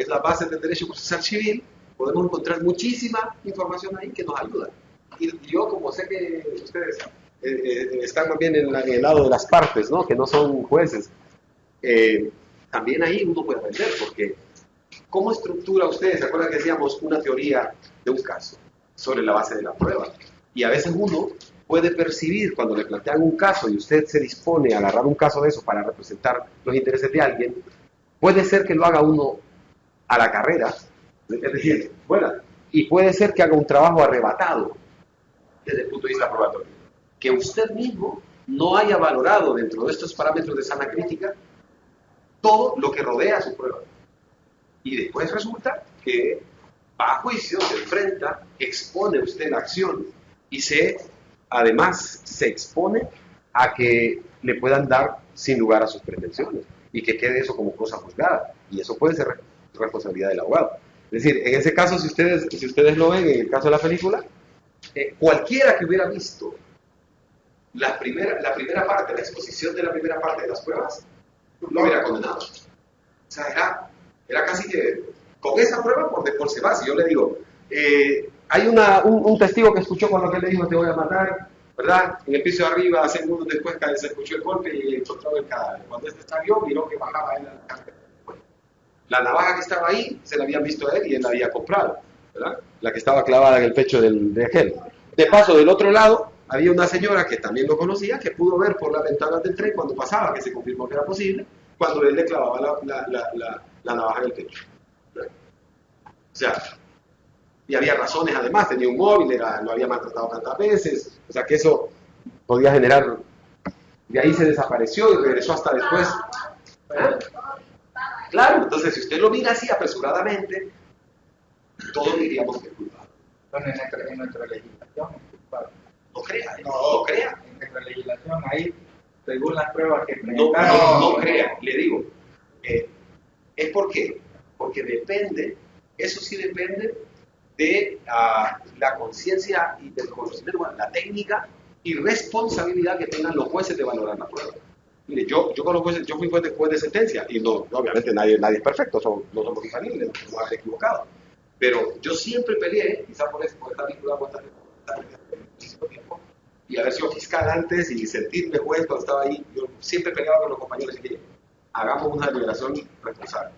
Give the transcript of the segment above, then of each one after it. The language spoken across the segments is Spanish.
que es la base del derecho procesal civil, podemos encontrar muchísima información ahí que nos ayuda. Y yo, como sé que ustedes están más bien en el lado de las partes, ¿no? Que no son jueces, también ahí uno puede aprender, porque ¿cómo estructura usted? ¿Se acuerdan que decíamos una teoría de un caso sobre la base de la prueba? Y a veces uno puede percibir cuando le plantean un caso y usted se dispone a agarrar un caso de eso para representar los intereses de alguien, puede ser que lo haga uno a la carrera, es decir, bueno, y puede ser que haga un trabajo arrebatado desde el punto de vista probatorio, que usted mismo no haya valorado dentro de estos parámetros de sana crítica todo lo que rodea a su prueba. Y después resulta que va a juicio, se enfrenta, expone usted la acción y además se expone a que le puedan dar sin lugar a sus pretensiones y que quede eso como cosa juzgada. Y eso puede ser responsabilidad del abogado. Es decir, en ese caso, si ustedes lo ven en el caso de la película, cualquiera que hubiera visto la primera parte, la exposición de la primera parte de las pruebas, lo hubiera condenado. O sea, era casi que con esa prueba por se va. Si yo le digo, hay un testigo que escuchó cuando él le dijo te voy a matar, ¿verdad? En el piso de arriba, segundos después se escuchó el golpe y encontró el cadáver. Cuando salió, miró que bajaba él a la carga. La navaja que estaba ahí, se la habían visto a él y él la había comprado, ¿verdad? La que estaba clavada en el pecho de aquel. De paso, del otro lado, había una señora que también lo conocía, que pudo ver por las ventanas del tren cuando pasaba, que se confirmó que era posible, cuando él le clavaba la navaja en el pecho. ¿Verdad? O sea, y había razones además, tenía un móvil, lo había maltratado tantas veces, o sea que eso podía generar, de ahí se desapareció y regresó hasta después. ¿Eh? Claro, entonces si usted lo mira así apresuradamente, todos diríamos que es culpable. Bueno, en nuestra legislación es culpable. No crea, no crea. En nuestra legislación ahí, según las pruebas que presentaron... No crea, le digo. ¿Es por qué? Porque depende, eso sí depende de la conciencia y del conocimiento, la técnica y responsabilidad que tengan los jueces de valorar la prueba. Mire, yo con los jueces, yo fui juez de sentencia y no, obviamente nadie es perfecto, no somos infalibles, no podemos haber equivocado. Pero yo siempre peleé, quizá por esta vinculada con muchísimo tiempo, y haber sido fiscal antes y sentirme juez cuando estaba ahí, yo siempre peleaba con los compañeros y dije, hagamos una deliberación responsable.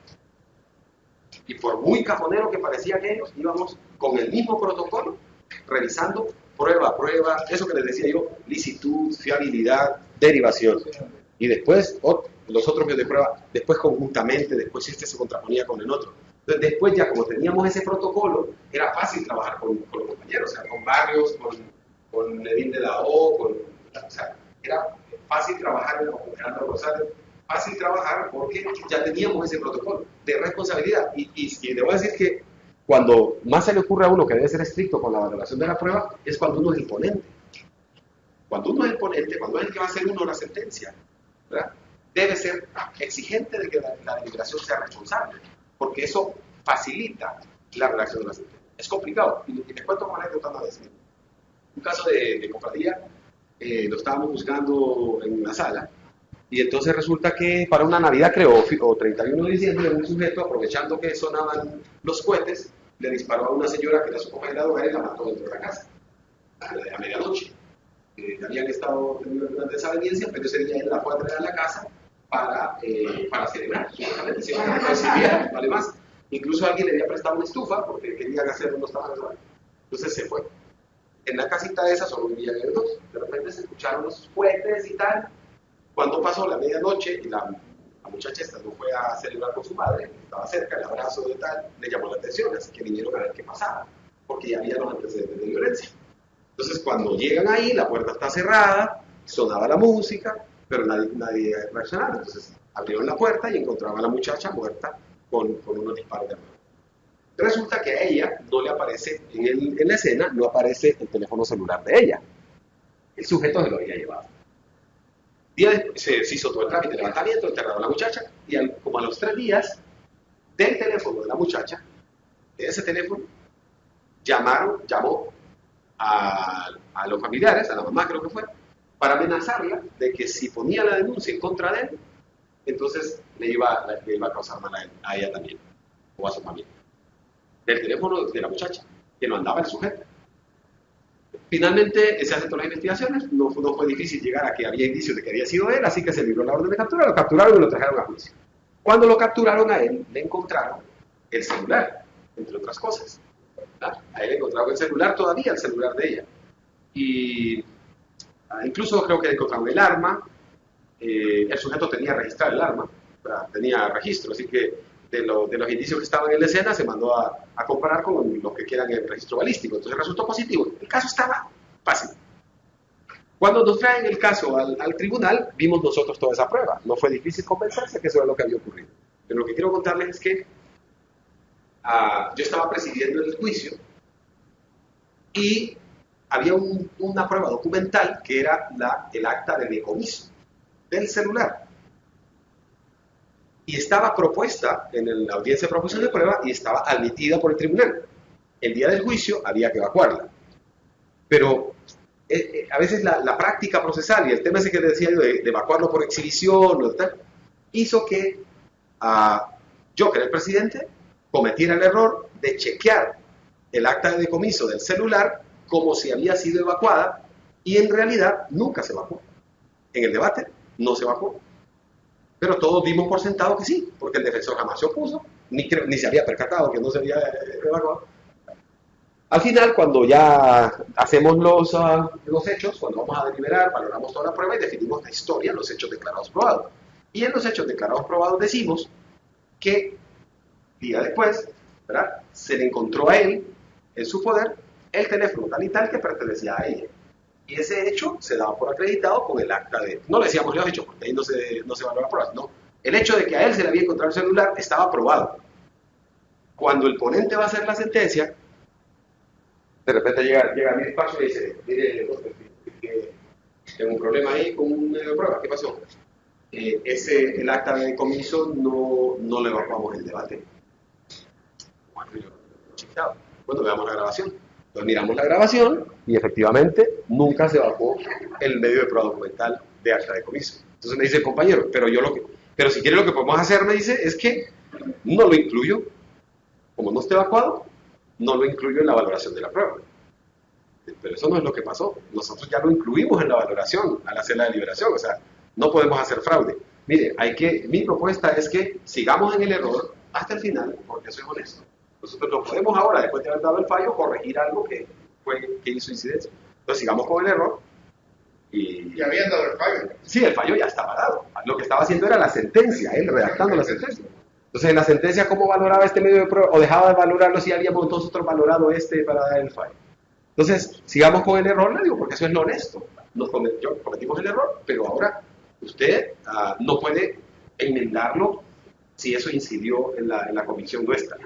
Y por muy cajonero que parecía aquello, íbamos con el mismo protocolo, revisando prueba a prueba, eso que les decía yo, licitud, fiabilidad, derivación. Y después, los otros medios de prueba, después conjuntamente, después este se contraponía con el otro. Entonces, después ya como teníamos ese protocolo, era fácil trabajar con los compañeros, o sea, con Barrios, con Edín de la O, o sea, era fácil trabajar con Gerardo Rosales, fácil trabajar porque ya teníamos ese protocolo de responsabilidad. Y debo decir que cuando más se le ocurre a uno que debe ser estricto con la valoración de la prueba, es cuando uno es el ponente. Cuando uno es el ponente, cuando es el que va a hacer uno la sentencia, ¿verdad? Debe ser exigente de que la deliberación sea responsable, porque eso facilita la redacción de la sentencia. Es complicado, y les cuento como anécdota una vez. Un caso de cofradía, lo estábamos buscando en una sala, y entonces resulta que para una Navidad, creo, o 31 de diciembre, un sujeto, aprovechando que sonaban los cohetes, le disparó a una señora que era su compañera de hogar y la mató dentro de la casa, a medianoche. Habían estado teniendo una desaveniencia, pero ese día él la fue a traer a la casa para celebrar, supuestamente, si no recibía, vale más. Incluso alguien le había prestado una estufa porque querían hacer unos tamales. Entonces se fue. En la casita esa solo vivían ellos dos. De repente se escucharon los cohetes y tal. Cuando pasó la medianoche y la muchacha esta no fue a celebrar con su madre, estaba cerca, el abrazo de tal, le llamó la atención, así que vinieron a ver qué pasaba, porque ya había los antecedentes de violencia. Entonces cuando llegan ahí, la puerta está cerrada, sonaba la música, pero nadie reaccionaba. Entonces abrieron la puerta y encontraban a la muchacha muerta con unos disparos de arma. Resulta que a ella no le aparece, en la escena, no aparece el teléfono celular de ella. El sujeto se lo había llevado. Se hizo todo el trámite de levantamiento, enterraron a la muchacha, y como a los 3 días, del teléfono de la muchacha, de ese teléfono, llamó a los familiares, a la mamá creo que fue, para amenazarla de que si ponía la denuncia en contra de él, entonces le iba a causar mal a ella también. o a su familia. Del teléfono de la muchacha, que no andaba el sujeto. Finalmente se hacen todas las investigaciones, no fue difícil llegar a que había indicios de que había sido él, así que se libró la orden de captura, lo capturaron y lo trajeron a juicio. Cuando lo capturaron a él, le encontraron el celular, entre otras cosas. ¿Ah? A él le encontraron el celular todavía, el celular de ella. Y incluso creo que le encontraron el arma, el sujeto tenía registrado el arma, tenía registro, así que de los indicios que estaban en la escena se mandó a comparar con los que quedan en el registro balístico, entonces resultó positivo. El caso estaba fácil. Cuando nos traen el caso al tribunal, vimos nosotros toda esa prueba. No fue difícil convencerse que eso era lo que había ocurrido. Pero lo que quiero contarles es que yo estaba presidiendo el juicio y había una prueba documental que era el acta de decomiso del celular. Y estaba propuesta en la audiencia de proposición de prueba y estaba admitida por el tribunal. El día del juicio había que evacuarla. Pero a veces la práctica procesal y el tema ese que decía yo de evacuarlo por exhibición o tal, hizo que yo, que era el presidente, cometiera el error de chequear el acta de decomiso del celular como si había sido evacuada y en realidad nunca se evacuó. En el debate no se evacuó. Pero todos dimos por sentado que sí, porque el defensor jamás se opuso, ni se había percatado que no se había evacuado. Al final, cuando ya hacemos los hechos, cuando vamos a deliberar, valoramos toda la prueba y definimos la historia, los hechos declarados probados. Y en los hechos declarados probados decimos que, día después, ¿verdad?, se le encontró a él, en su poder, el teléfono tal y tal que pertenecía a ella. Y ese hecho se daba por acreditado con el acta de... No le decíamos los hechos, porque ahí no se valora pruebas, no. El hecho de que a él se le había encontrado el celular estaba probado. Cuando el ponente va a hacer la sentencia, de repente llega a mi despacho y dice, mire, tengo un problema ahí con un medio de prueba, ¿qué pasó? El acta de decomiso no lo evacuamos en el debate. Bueno, veamos la grabación. Entonces miramos la grabación y efectivamente nunca se evacuó el medio de prueba documental de acta de decomiso. Entonces me dice el compañero, pero si quiere lo que podemos hacer, me dice, es que no lo incluyo, como no esté evacuado, no lo incluyo en la valoración de la prueba. Pero eso no es lo que pasó. Nosotros ya lo incluimos en la valoración al hacer la deliberación. O sea, no podemos hacer fraude. Mire, mi propuesta es que sigamos en el error hasta el final, porque soy honesto. Nosotros no podemos ahora, después de haber dado el fallo, corregir algo que hizo incidencia. Entonces sigamos con el error. Y habían dado el fallo. Sí, el fallo ya estaba dado. Lo que estaba haciendo era la sentencia, él redactando la sentencia. Entonces, en la sentencia, ¿cómo valoraba este medio de prueba? ¿O dejaba de valorarlo si habíamos nosotros valorado para dar el fallo? Entonces, sigamos con el error, le digo, porque eso es lo honesto. Cometimos el error, pero ahora usted no puede enmendarlo si eso incidió en la comisión nuestra.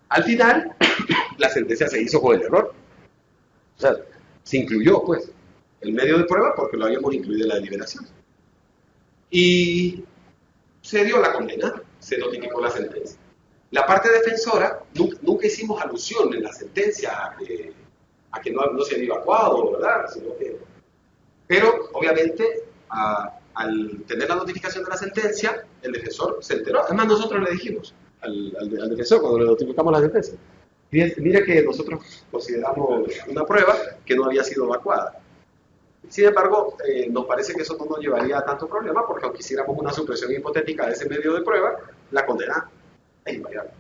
Al final, la sentencia se hizo con el error. O sea, se incluyó, pues, el medio de prueba porque lo habíamos incluido en la deliberación. Y se dio la condena, se notificó la sentencia. La parte defensora, nunca hicimos alusión en la sentencia a que no se había evacuado, ¿verdad? Pero, obviamente, al tener la notificación de la sentencia, el defensor se enteró. Además, nosotros le dijimos al defensor cuando le notificamos la sentencia, mire que nosotros consideramos una prueba que no había sido evacuada. Sin embargo, nos parece que eso no nos llevaría a tanto problema, porque aunque hiciéramos una supresión hipotética de ese medio de prueba, la condena es invariable.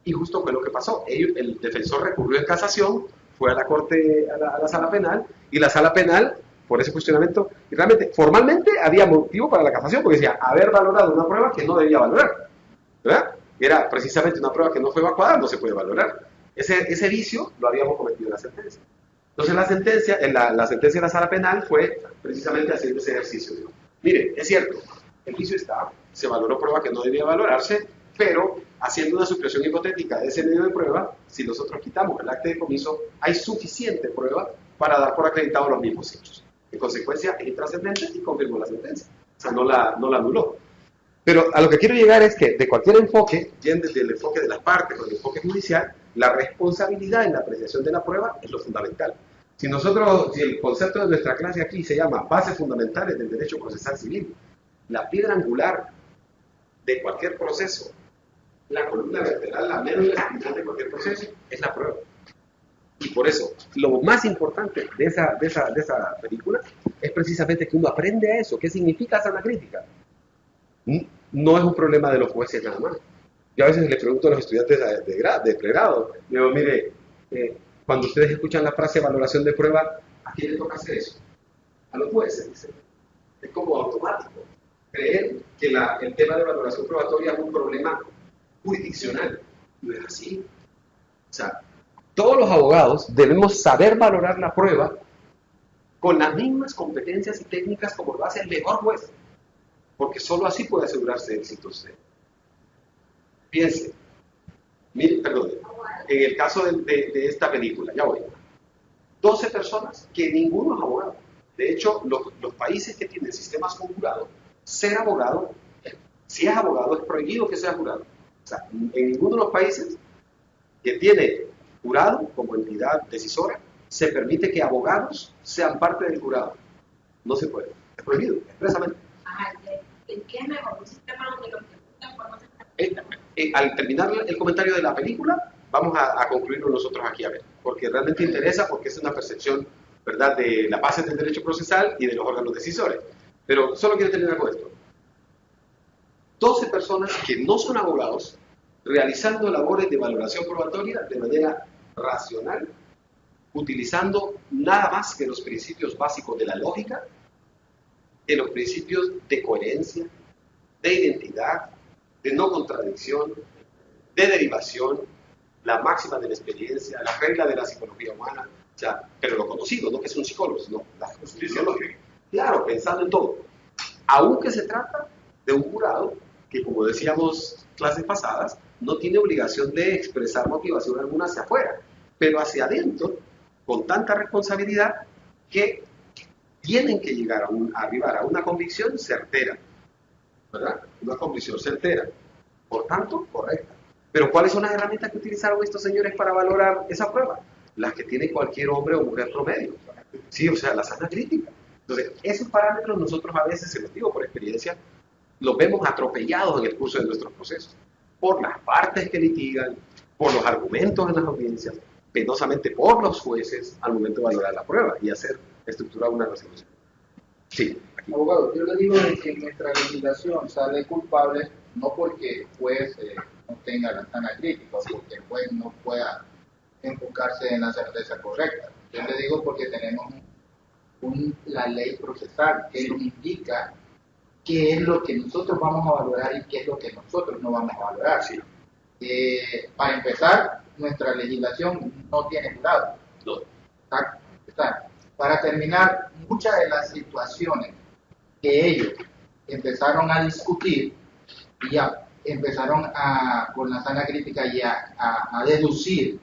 Y justo fue lo que pasó. El defensor recurrió en casación, fue a la corte, a la sala penal, y la sala penal, por ese cuestionamiento, y realmente, formalmente, había motivo para la casación, porque decía, haber valorado una prueba que no debía valorar, ¿verdad? Era precisamente una prueba que no fue evacuada, no se puede valorar. Ese vicio lo habíamos cometido en la sentencia. Entonces la sentencia de la sala penal fue precisamente haciendo ese ejercicio. Mire, es cierto, el juicio está, se valoró prueba que no debía valorarse, pero haciendo una supresión hipotética de ese medio de prueba, si nosotros quitamos el acta de decomiso, hay suficiente prueba para dar por acreditado los mismos hechos. En consecuencia, es intrascendente y confirmó la sentencia. O sea, no la anuló. Pero a lo que quiero llegar es que de cualquier enfoque, bien desde el enfoque de las partes o el enfoque judicial, la responsabilidad en la apreciación de la prueba es lo fundamental. Si el concepto de nuestra clase aquí se llama bases fundamentales del derecho procesal civil, la piedra angular de cualquier proceso la columna vertebral, la médula espinal de cualquier proceso, es la prueba. Y por eso, lo más importante de esa película es precisamente que uno aprende a eso. ¿Qué significa sana crítica? No es un problema de los jueces nada más. Yo a veces les pregunto a los estudiantes de pregrado, digo, mire, cuando ustedes escuchan la frase valoración de prueba, ¿a quién le toca hacer eso? A los jueces, dicen. Es como automático. Creer que el tema de valoración probatoria es un problema jurisdiccional. No es así. O sea, todos los abogados debemos saber valorar la prueba con las mismas competencias y técnicas como lo hace el mejor juez, porque solo así puede asegurarse éxito usted. Piense, mire, perdón, en el caso de esta película, ya voy, 12 personas que ninguno es abogado. De hecho, los países que tienen sistemas con jurado, ser abogado, si es abogado, es prohibido que sea jurado. O sea, en ninguno de los países que tiene jurado como entidad decisora, se permite que abogados sean parte del jurado. No se puede. Es prohibido, expresamente. ¿En qué es mejor? ¿Un sistema donde los que gustan forman al terminar el comentario de la película, vamos a concluirlo nosotros aquí a ver, porque realmente interesa, porque es una percepción, ¿verdad?, de las bases del derecho procesal y de los órganos decisores. Pero solo quiero terminar con esto. 12 personas que no son abogados, realizando labores de valoración probatoria de manera racional, utilizando nada más que los principios básicos de la lógica, de los principios de coherencia, de identidad, de no contradicción, de derivación, la máxima de la experiencia, la regla de la psicología humana, o sea, pero lo conocido, no que es un psicólogo, sino la justicia lógica. Claro, pensando en todo. Aunque se trata de un jurado que, como decíamos clases pasadas, no tiene obligación de expresar motivación alguna hacia afuera, pero hacia adentro, con tanta responsabilidad que tienen que llegar a arribar a una convicción certera, ¿verdad? Una convicción certera, por tanto, correcta. Pero ¿cuáles son las herramientas que utilizaron estos señores para valorar esa prueba? Las que tiene cualquier hombre o mujer promedio. Sí, o sea, la sana crítica. Entonces, esos parámetros nosotros a veces, se los digo por experiencia, los vemos atropellados en el curso de nuestros procesos, por las partes que litigan, por los argumentos en las audiencias, penosamente por los jueces al momento de valorar la prueba y estructurar una resolución. Sí. Abogado, yo le digo de que nuestra legislación sale culpable no porque el juez no tenga la sana crítica, o porque el juez no pueda enfocarse en la certeza correcta. Yo le digo porque tenemos la ley procesal que nos indica qué es lo que nosotros vamos a valorar y qué es lo que nosotros no vamos a valorar. Sí. Para empezar, nuestra legislación no tiene jurado. No. Está. Para terminar, muchas de las situaciones que ellos empezaron a discutir y ya empezaron con la sana crítica y a deducir,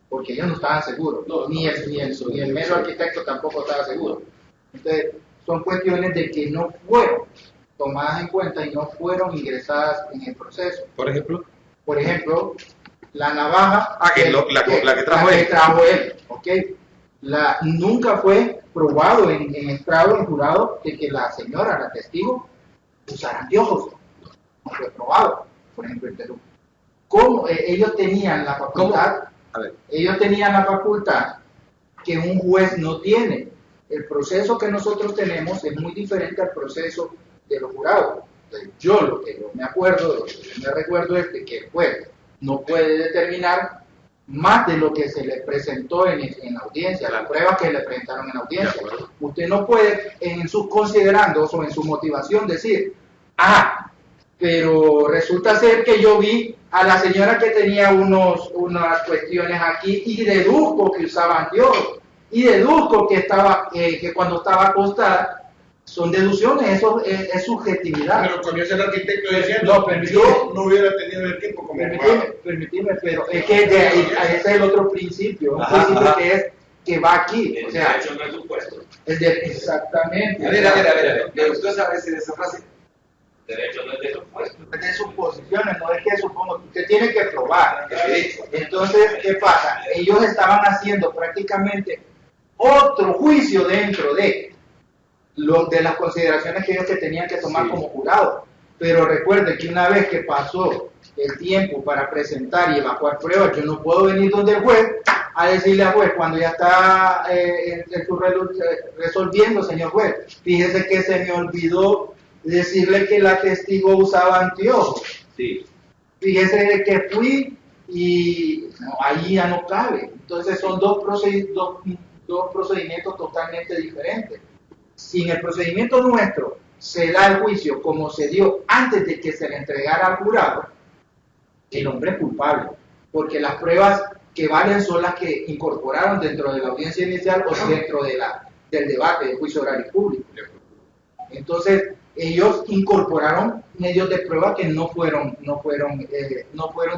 porque ellos no estaban seguros, ni el mero arquitecto tampoco estaba seguro. Entonces, son cuestiones de que no fueron tomadas en cuenta y no fueron ingresadas en el proceso. Por ejemplo, la navaja la que trajo él, ¿okay? Nunca fue probado en estrado, en jurado, que la señora, la testigo, usara anteojos. No fue probado, por ejemplo, en Perú. ¿Cómo ellos tenían la facultad? Ellos tenían la facultad que un juez no tiene. El proceso que nosotros tenemos es muy diferente al proceso de los jurados. Entonces, lo que yo me acuerdo, lo que yo me recuerdo es que el juez no puede determinar más de lo que se le presentó en la audiencia, las pruebas que le presentaron en la audiencia. Usted no puede, en sus considerandos o en su motivación, decir, pero resulta ser que yo vi a la señora que tenía unas cuestiones aquí y deduzco que usaba anteojos, y deduzco que cuando estaba acostada. Son deducciones, eso es subjetividad. Pero con eso el arquitecto decía, yo no hubiera tenido el tiempo como permitime, pero es que ese es el otro principio, un principio que va aquí. El o sea, derecho no es supuesto. Exactamente. A ver, ¿le gustó esa frase? Derecho no es de supuesto. Es de suposiciones, no es que supongo, usted tiene que probar. Entonces, ¿qué pasa? Ellos estaban haciendo prácticamente otro juicio dentro de las consideraciones que ellos tenían que tomar como jurado. Pero recuerden que una vez que pasó el tiempo para presentar y evacuar pruebas, yo no puedo venir donde el juez a decirle al juez cuando ya está resolviendo, señor juez, fíjese que se me olvidó decirle que la testigo usaba anteojos. Sí. Fíjese que fui y no, ahí ya no cabe. Entonces son dos procedimientos totalmente diferentes. Si en el procedimiento nuestro se da el juicio como se dio antes de que se le entregara al jurado, el hombre es culpable, porque las pruebas que valen son las que incorporaron dentro de la audiencia inicial o dentro de del debate del juicio oral y público. Entonces, ellos incorporaron medios de prueba que no fueron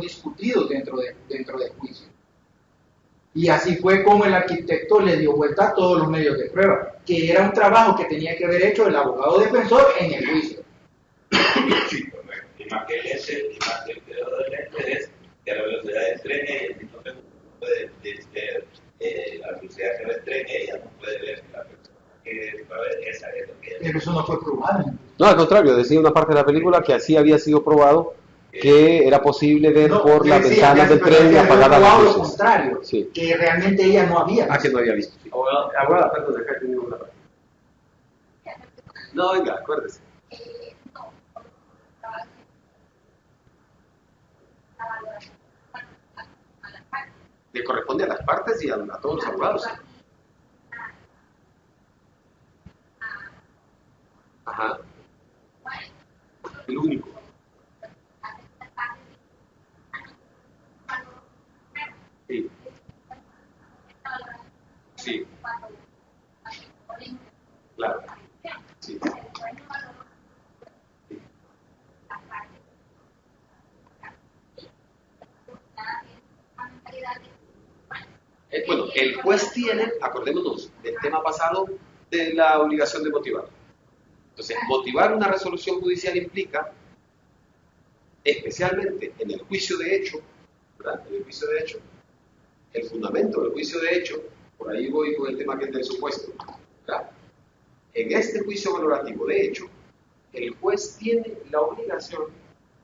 discutidos dentro del juicio. Y así fue como el arquitecto le dio vuelta a todos los medios de prueba, que era un trabajo que tenía que haber hecho el abogado defensor en el juicio. Sí, correcto. Y más que el periodo del lente es que la velocidad del tren ella no puede la velocidad que va el tren ella no puede ver que la persona que va a ver esa es lo que Pero eso no fue probado. No, al contrario, decía una parte de la película que así había sido probado que era posible ver No, por las decía ventanas que del tren y apagar las probado lo luces. contrario, Sí. que realmente ella no había. Ah, que no había visto. Sí. Abogada, perdón, acá tengo una parte. No, venga, acuérdese. Le corresponde a las partes y a todos los abogados. Ajá. El único. Sí. Sí. Claro. Sí. Bueno, el juez tiene, acordémonos del tema pasado, de la obligación de motivar. Entonces, motivar una resolución judicial implica, especialmente en el juicio de hecho, ¿verdad? En el juicio de hecho, el fundamento del juicio de hecho, por ahí voy con el tema que es del supuesto, ¿verdad? En este juicio valorativo de hecho, el juez tiene la obligación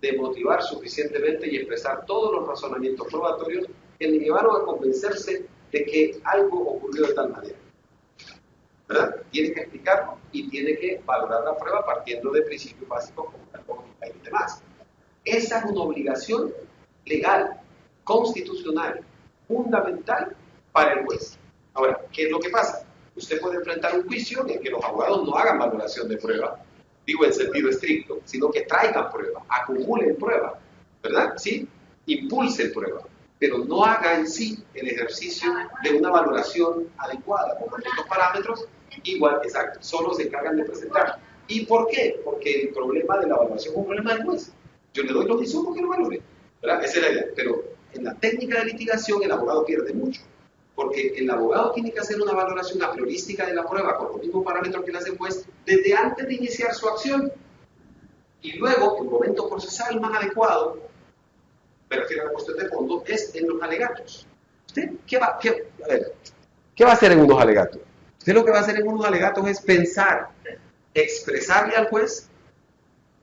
de motivar suficientemente y expresar todos los razonamientos probatorios que le llevaron a convencerse de que algo ocurrió de tal manera. ¿Verdad? Tiene que explicarlo y tiene que valorar la prueba partiendo de principios básicos como la lógica y demás. Esa es una obligación legal, constitucional, fundamental para el juez. Ahora, ¿qué es lo que pasa? Usted puede enfrentar un juicio en el que los abogados no hagan valoración de prueba, digo en sentido estricto, sino que traigan prueba, acumulen prueba, ¿verdad? ¿Sí? Impulsen prueba, pero no haga en sí el ejercicio de una valoración adecuada con estos parámetros, igual, exacto, solo se encargan de presentar. ¿Y por qué? Porque el problema de la valoración es un problema del juez. Yo le doy los insumos que lo valore, ¿verdad? Esa es la idea, pero en la técnica de litigación el abogado pierde mucho, porque el abogado tiene que hacer una valoración a priorística de la prueba con los mismos parámetros que le hace el juez desde antes de iniciar su acción. Y luego, el momento procesal más adecuado, me refiero a la cuestión de fondo, es en los alegatos. ¿Usted qué va a hacer en unos alegatos? Usted lo que va a hacer en unos alegatos es pensar, expresarle al juez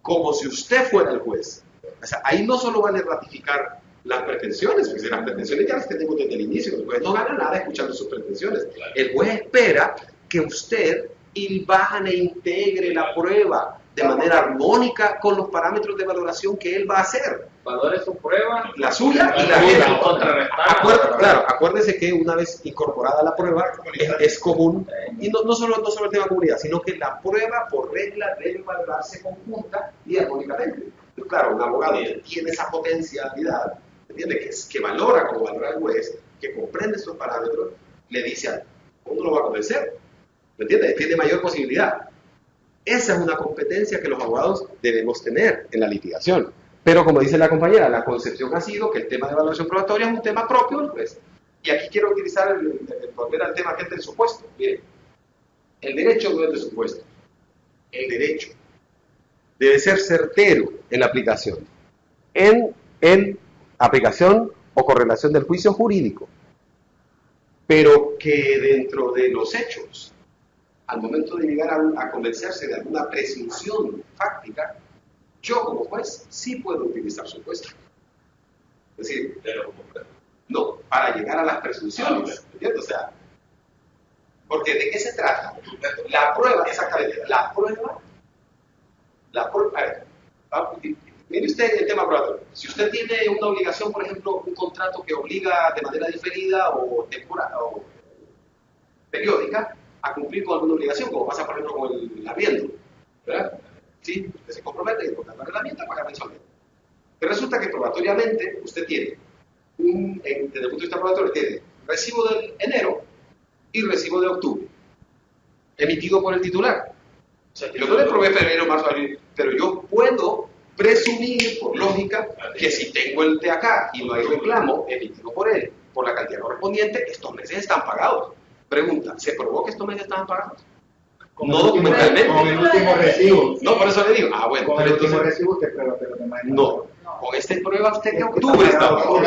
como si usted fuera el juez. O sea, ahí no solo vale ratificar las pretensiones, porque las pretensiones ya las tenemos desde el inicio, el juez no gana nada escuchando sus pretensiones. El juez espera que usted hilvane e integre la prueba de manera armónica con los parámetros de valoración que él va a hacer. valore su prueba, La suya y la de contrarrestar. Claro, acuérdese que una vez incorporada la prueba es común, y no solo el tema de comunidad, sino que la prueba por regla debe valorarse conjunta y armónicamente. Pero claro, un abogado que tiene esa potencialidad, ¿entiende? Que valora como valora el juez, que comprende esos parámetros, le dice, ¿cómo lo va a convencer? ¿Me entiende? Tiene mayor posibilidad. Esa es una competencia que los abogados debemos tener en la litigación. Pero como dice la compañera, la concepción ha sido que el tema de evaluación probatoria es un tema propio del juez. Y aquí quiero utilizar volver al tema que es del supuesto. Miren, el derecho no es de supuesto. El derecho debe ser certero en la aplicación. En aplicación o correlación del juicio jurídico. Pero que dentro de los hechos, al momento de llegar a convencerse de alguna presunción fáctica, yo como juez sí puedo utilizar supuesto. Es decir, Pero como prueba. no, para llegar a las presunciones, ¿entiendes? O sea, porque ¿de qué se trata? La prueba, exactamente, a ver, mire usted el tema probatorio. Si usted tiene una obligación, por ejemplo, un contrato que obliga de manera diferida o temporal o periódica a cumplir con alguna obligación, como pasa, por ejemplo, con el arriendo, ¿verdad? Sí, usted se compromete a contratar arrendamiento a pagar mensualmente. Pero resulta que probatoriamente usted tiene, desde el punto de vista probatorio, tiene recibo de enero y recibo de octubre, emitido por el titular. O sea, yo no le probé febrero, marzo, abril, pero yo puedo presumir, por lógica, que si tengo el de acá y no hay reclamo emitido por él, por la cantidad correspondiente, estos meses están pagados. Pregunta, ¿se probó que estos meses estaban pagados? No documentalmente. Con el último recibo. No, por eso le digo, bueno, Con pero el último entonces, recibo usted prueba que los demás no, con este prueba usted que octubre está pagado.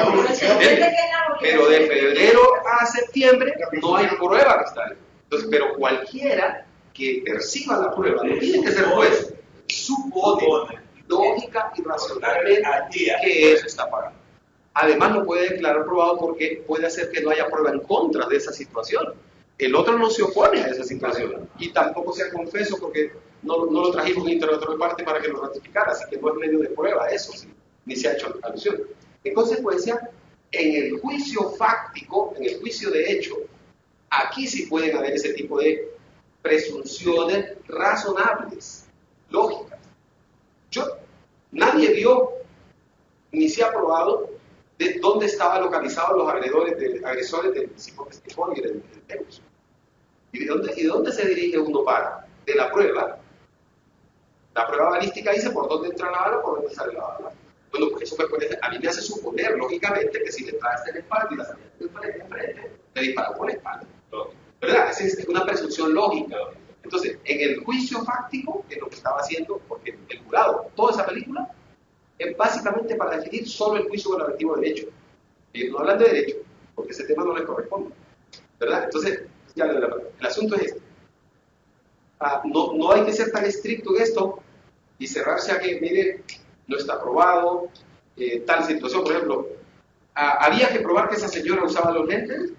Pero de febrero a septiembre no hay prueba que está ahí. Entonces, pero cualquiera que perciba la prueba, no tiene que ser juez, supone lógica y racionalmente que eso está pagado. Además lo puede declarar probado porque puede hacer que no haya prueba en contra de esa situación. El otro no se opone a esa situación y tampoco se confeso porque no lo trajimos un interrogador de parte para que lo ratificara, así que no es medio de prueba eso, sí, ni se ha hecho alusión. En consecuencia, en el juicio fáctico, en el juicio de hecho, aquí sí pueden haber ese tipo de presunciones razonables, lógicas. Nadie vio ni se ha probado de dónde estaban localizados los agresores del psicotestimonio y del Teus. ¿Y de dónde se dirige uno para? De la prueba. La prueba balística dice por dónde entra la bala, por dónde sale la bala. Bueno, pues eso a mí me hace suponer, lógicamente, que si le entraste en la espalda y la saliste enfrente, te disparó por la espalda. ¿Verdad? Esa es una presunción lógica. Entonces, en el juicio fáctico, que es lo que estaba haciendo, porque el jurado, toda esa película, es básicamente para definir solo el juicio relativo de derecho. Ellos no hablan de derecho, porque ese tema no les corresponde. ¿Verdad? Entonces, ya el asunto es este. No hay que ser tan estricto en esto y cerrarse a que, mire, no está aprobado, tal situación, por ejemplo, había que probar que esa señora usaba los lentes,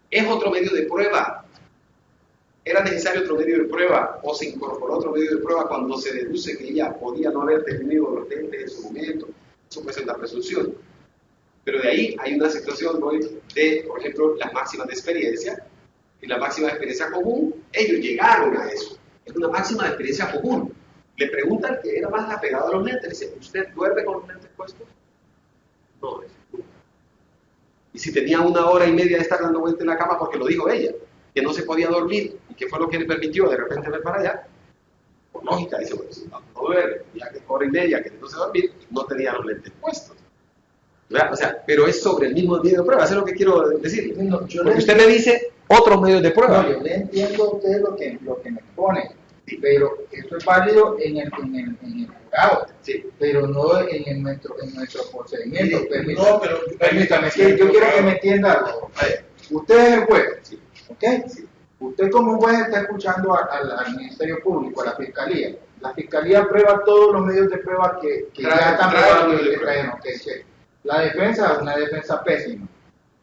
es otro medio de prueba. ¿Era necesario otro medio de prueba o se incorporó otro medio de prueba cuando se deduce que ella podía no haber tenido los lentes en su momento? Eso puede ser una presunción. Pero de ahí hay una situación, ¿no?, de, por ejemplo, las máximas de experiencia. Y la máxima de experiencia común, ellos llegaron a eso. Es una máxima de experiencia común. Le preguntan que era más apegado a los lentes. Le dicen, ¿usted duerme con los lentes puestos? No, no. Y si tenía 1 hora y media de estar dando vuelta en la cama porque lo dijo ella, que no se podía dormir y que fue lo que le permitió de repente ver para allá, por lógica, dice, bueno, si no duerme, ya que 1 hora y media queriéndose dormir, no tenía los lentes puestos. ¿Verdad? O sea, pero es sobre el mismo medio de prueba, eso es lo que quiero decir. No, porque usted me dice otros medios de prueba. No, yo le entiendo a usted lo que me expone, sí, pero eso es válido en el jurado, sí, pero no en nuestro procedimiento. Sí, permítame, sí, yo quiero que me entienda algo. Usted es el juez, sí, ¿ok? Sí. Usted como juez está escuchando al Ministerio Público, a la Fiscalía. La Fiscalía aprueba todos los medios de prueba que ya están probados y que traen, okay, sí. La defensa es una defensa pésima.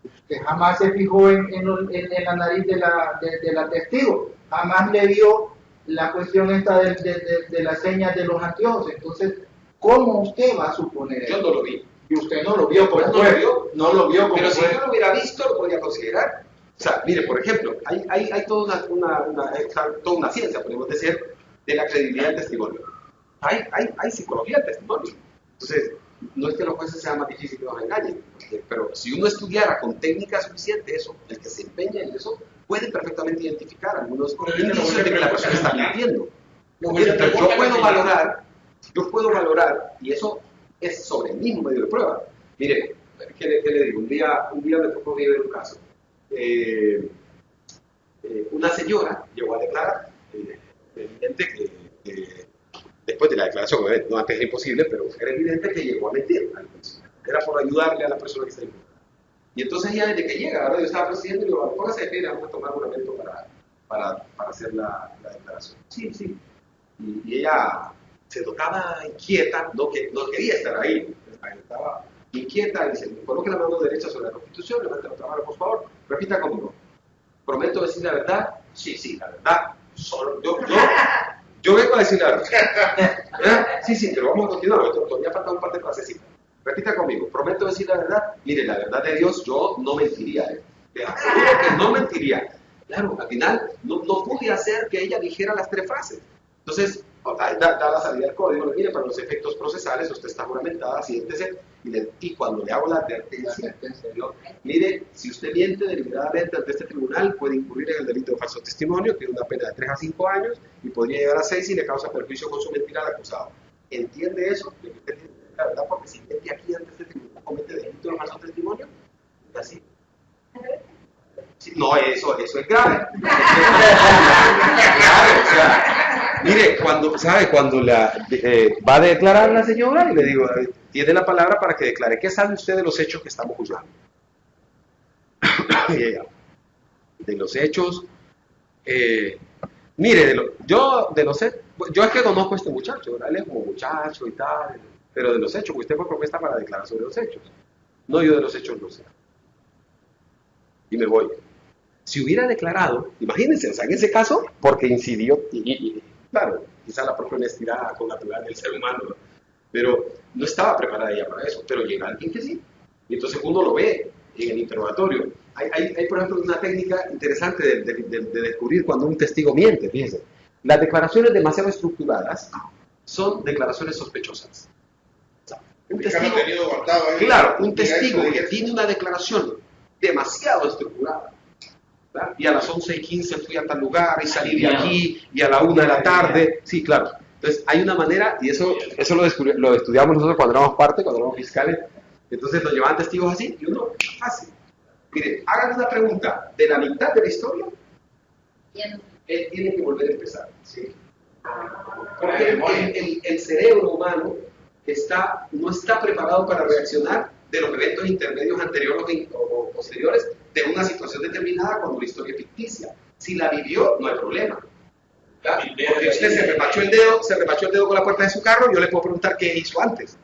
Usted jamás se fijó en la nariz de la testigo, jamás le vio la cuestión esta de las señas de los anteojos. Entonces, ¿cómo usted va a suponer eso? Yo no lo vi. Y usted no lo vio como juez. No lo vio como pero juez. Si yo lo hubiera visto, lo podría considerar. O sea, mire, por ejemplo, hay toda una ciencia, podemos decir, de la credibilidad del testimonio. Hay psicología del testimonio. Entonces, no es que los jueces sean más difíciles que nos engañen, pero si uno estudiara con técnica suficiente eso, el que se empeña en eso, puede perfectamente identificar algunos indicios de que la persona está mintiendo. Pero yo puedo valorar, y eso es sobre el mismo medio de prueba. Mire, ¿qué le digo? Un día me tocó vivir un caso. Una señora llegó a declarar, evidente que después de la declaración, no antes era imposible, pero era evidente que llegó a mentir. Era por ayudarle a la persona que está ahí. Y entonces ella desde que llega, ahora yo estaba presidiendo y le digo, póngase de pie, vamos a tomar un momento para hacer la declaración. Sí, sí. Y ella se tocaba inquieta, no quería estar ahí. Estaba inquieta, dice, coloque la mano derecha sobre la Constitución, levante la otra mano, por favor, repita conmigo. ¿Prometo decir la verdad? Sí, sí, la verdad. Solo, yo vengo a decir la verdad. Sí, sí, pero vamos a continuar, todavía falta un par de frasecitas. Repita conmigo, prometo decir la verdad. Mire, la verdad de Dios, yo no mentiría. Te aseguro que no mentiría. Claro, al final no pude hacer que ella dijera las 3 frases. Entonces, da la salida del código, mire, para los efectos procesales, usted está juramentada, siéntese, y cuando le hago la advertencia, mire, si usted miente deliberadamente ante este tribunal, puede incurrir en el delito de falso testimonio, tiene una pena de 3 a 5 años, y podría llegar a 6 si le causa perjuicio con su mentira al acusado. ¿Entiende eso? De que usted tiene la verdad, porque si miente aquí ante este tribunal, comete delito de falso testimonio, y así. Sí, no, eso es grave. Claro, o sea, mire, cuando va a declarar la señora y le digo, tiene la palabra para que declare. ¿Qué sabe usted de los hechos que estamos juzgando? Y ella, de los hechos, mire, yo es que conozco a este muchacho, ¿verdad? Él es como muchacho y tal, pero de los hechos, usted fue propuesta para declarar sobre los hechos. No, yo de los hechos no sé. Y me voy. Si hubiera declarado, imagínense, o sea, en ese caso, porque incidió, y claro, quizá la propia honestidad con la naturaleza del ser humano, ¿no? Pero no estaba preparada ella para eso, pero llega alguien que sí. Y entonces uno lo ve en el interrogatorio. Hay por ejemplo, una técnica interesante de descubrir cuando un testigo miente, fíjense. Las declaraciones demasiado estructuradas son declaraciones sospechosas. Un testigo, claro, un testigo que tiene una declaración demasiado estructurada, ¿verdad? Y a las 11:15 fui a tal lugar y salí de aquí y a la 1 de la tarde, sí, claro. Entonces hay una manera, y eso lo estudiamos nosotros cuando éramos cuando éramos fiscales, entonces nos llevaban testigos así, y uno, fácil. Mire, hagan una pregunta, de la mitad de la historia, él tiene que volver a empezar, ¿sí? Porque el cerebro humano no está preparado para reaccionar de los eventos intermedios anteriores o posteriores de una situación determinada cuando la historia es ficticia. Si la vivió, no hay problema. ¿Verdad? Porque usted se repachó el dedo con la puerta de su carro, yo le puedo preguntar qué hizo antes.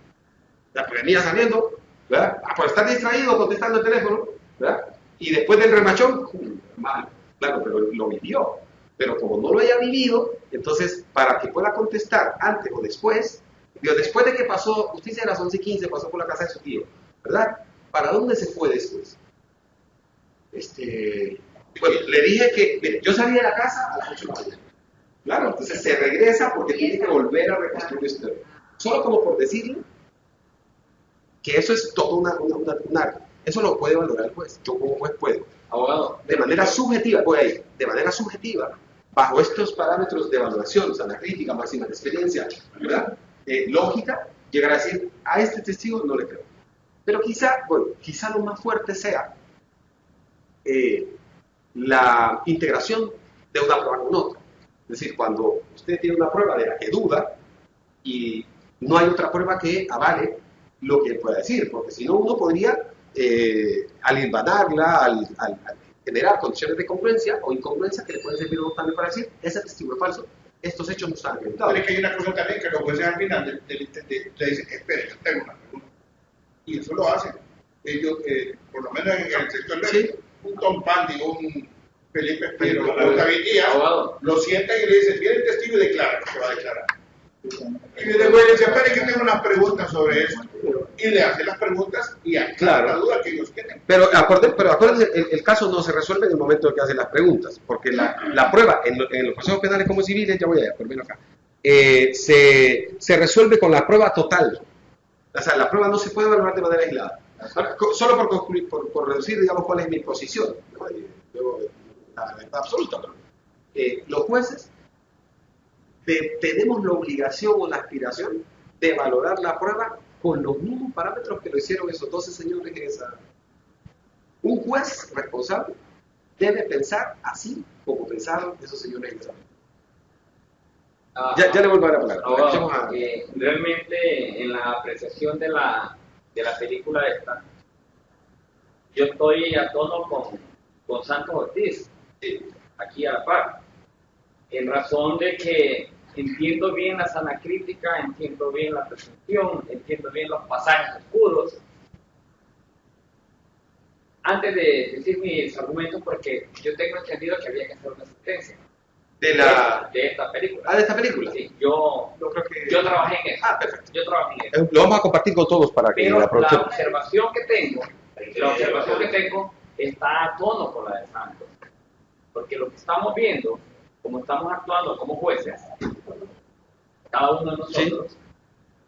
La venía saliendo, ¿verdad? Por estar distraído contestando el teléfono, ¿verdad? Y después del remachón, mal, claro, pero lo vivió. Pero como no lo haya vivido, entonces para que pueda contestar antes o después, después de que pasó, usted dice a las 11:15, pasó por la casa de su tío, ¿verdad? ¿Para dónde se fue después? Bueno, le dije que, mire, yo salí de la casa a las 8 de la mañana. Claro, entonces se regresa porque tiene que volver a reconstruir la historia. Solo como por decirle que eso es todo eso lo puede valorar el juez. Yo como juez puedo. Abogado, de manera subjetiva, bajo estos parámetros de valoración, o sea, la crítica máxima de experiencia, ¿verdad? Lógica, llegar a decir, a este testigo no le creo. Pero quizá lo más fuerte sea la integración de una prueba con otra. Es decir, cuando usted tiene una prueba de la que duda y no hay otra prueba que avale lo que pueda decir, porque si no uno podría, al hilvanarla, al generar condiciones de congruencia o incongruencia que le pueden servir también para decir, ese testigo es falso, estos hechos no están acreditados. Pero es que hay una cosa también que los jueces al final le dicen, espere, yo tengo una pregunta. Y eso lo hacen. Ellos, por lo menos en el sector de ¿sí? Un Tom Pandy, un Felipe Espiro, un David Díaz, lo sientan y le dicen, viene el testigo y declara que se va a declarar. Y después le dice, espere que tengo unas preguntas sobre eso. Y le hacen las preguntas y aclaran la duda que ellos tienen. Pero acuérdense, el caso no se resuelve en el momento en que hacen las preguntas, porque la prueba en los procesos penales como civiles, ya voy allá, por menos acá, se resuelve con la prueba total. O sea, la prueba no se puede valorar de manera aislada. Solo por concluir, por reducir, digamos, cuál es mi posición. La verdad absoluta, pero los jueces tenemos la obligación o la aspiración de valorar la prueba con los mismos parámetros que lo hicieron esos 12 señores en esa. Un juez responsable debe pensar así como pensaron esos señores en esa. Ya le vuelvo a la palabra. Realmente en la apreciación de la película esta, yo estoy a tono con Santos Ortiz, aquí a la par, en razón de que entiendo bien la sana crítica, entiendo bien la presunción, entiendo bien los pasajes oscuros, antes de decir mis argumentos, porque yo tengo entendido que había que hacer una asistencia De esta película. de esta película. Sí, yo trabajé en eso. Ah, perfecto. Yo trabajé en eso. Lo vamos a compartir con todos para que Pero la aprovechemos. observación que tengo está a tono con la de Santos. Porque lo que estamos viendo, como estamos actuando como jueces, cada uno de nosotros,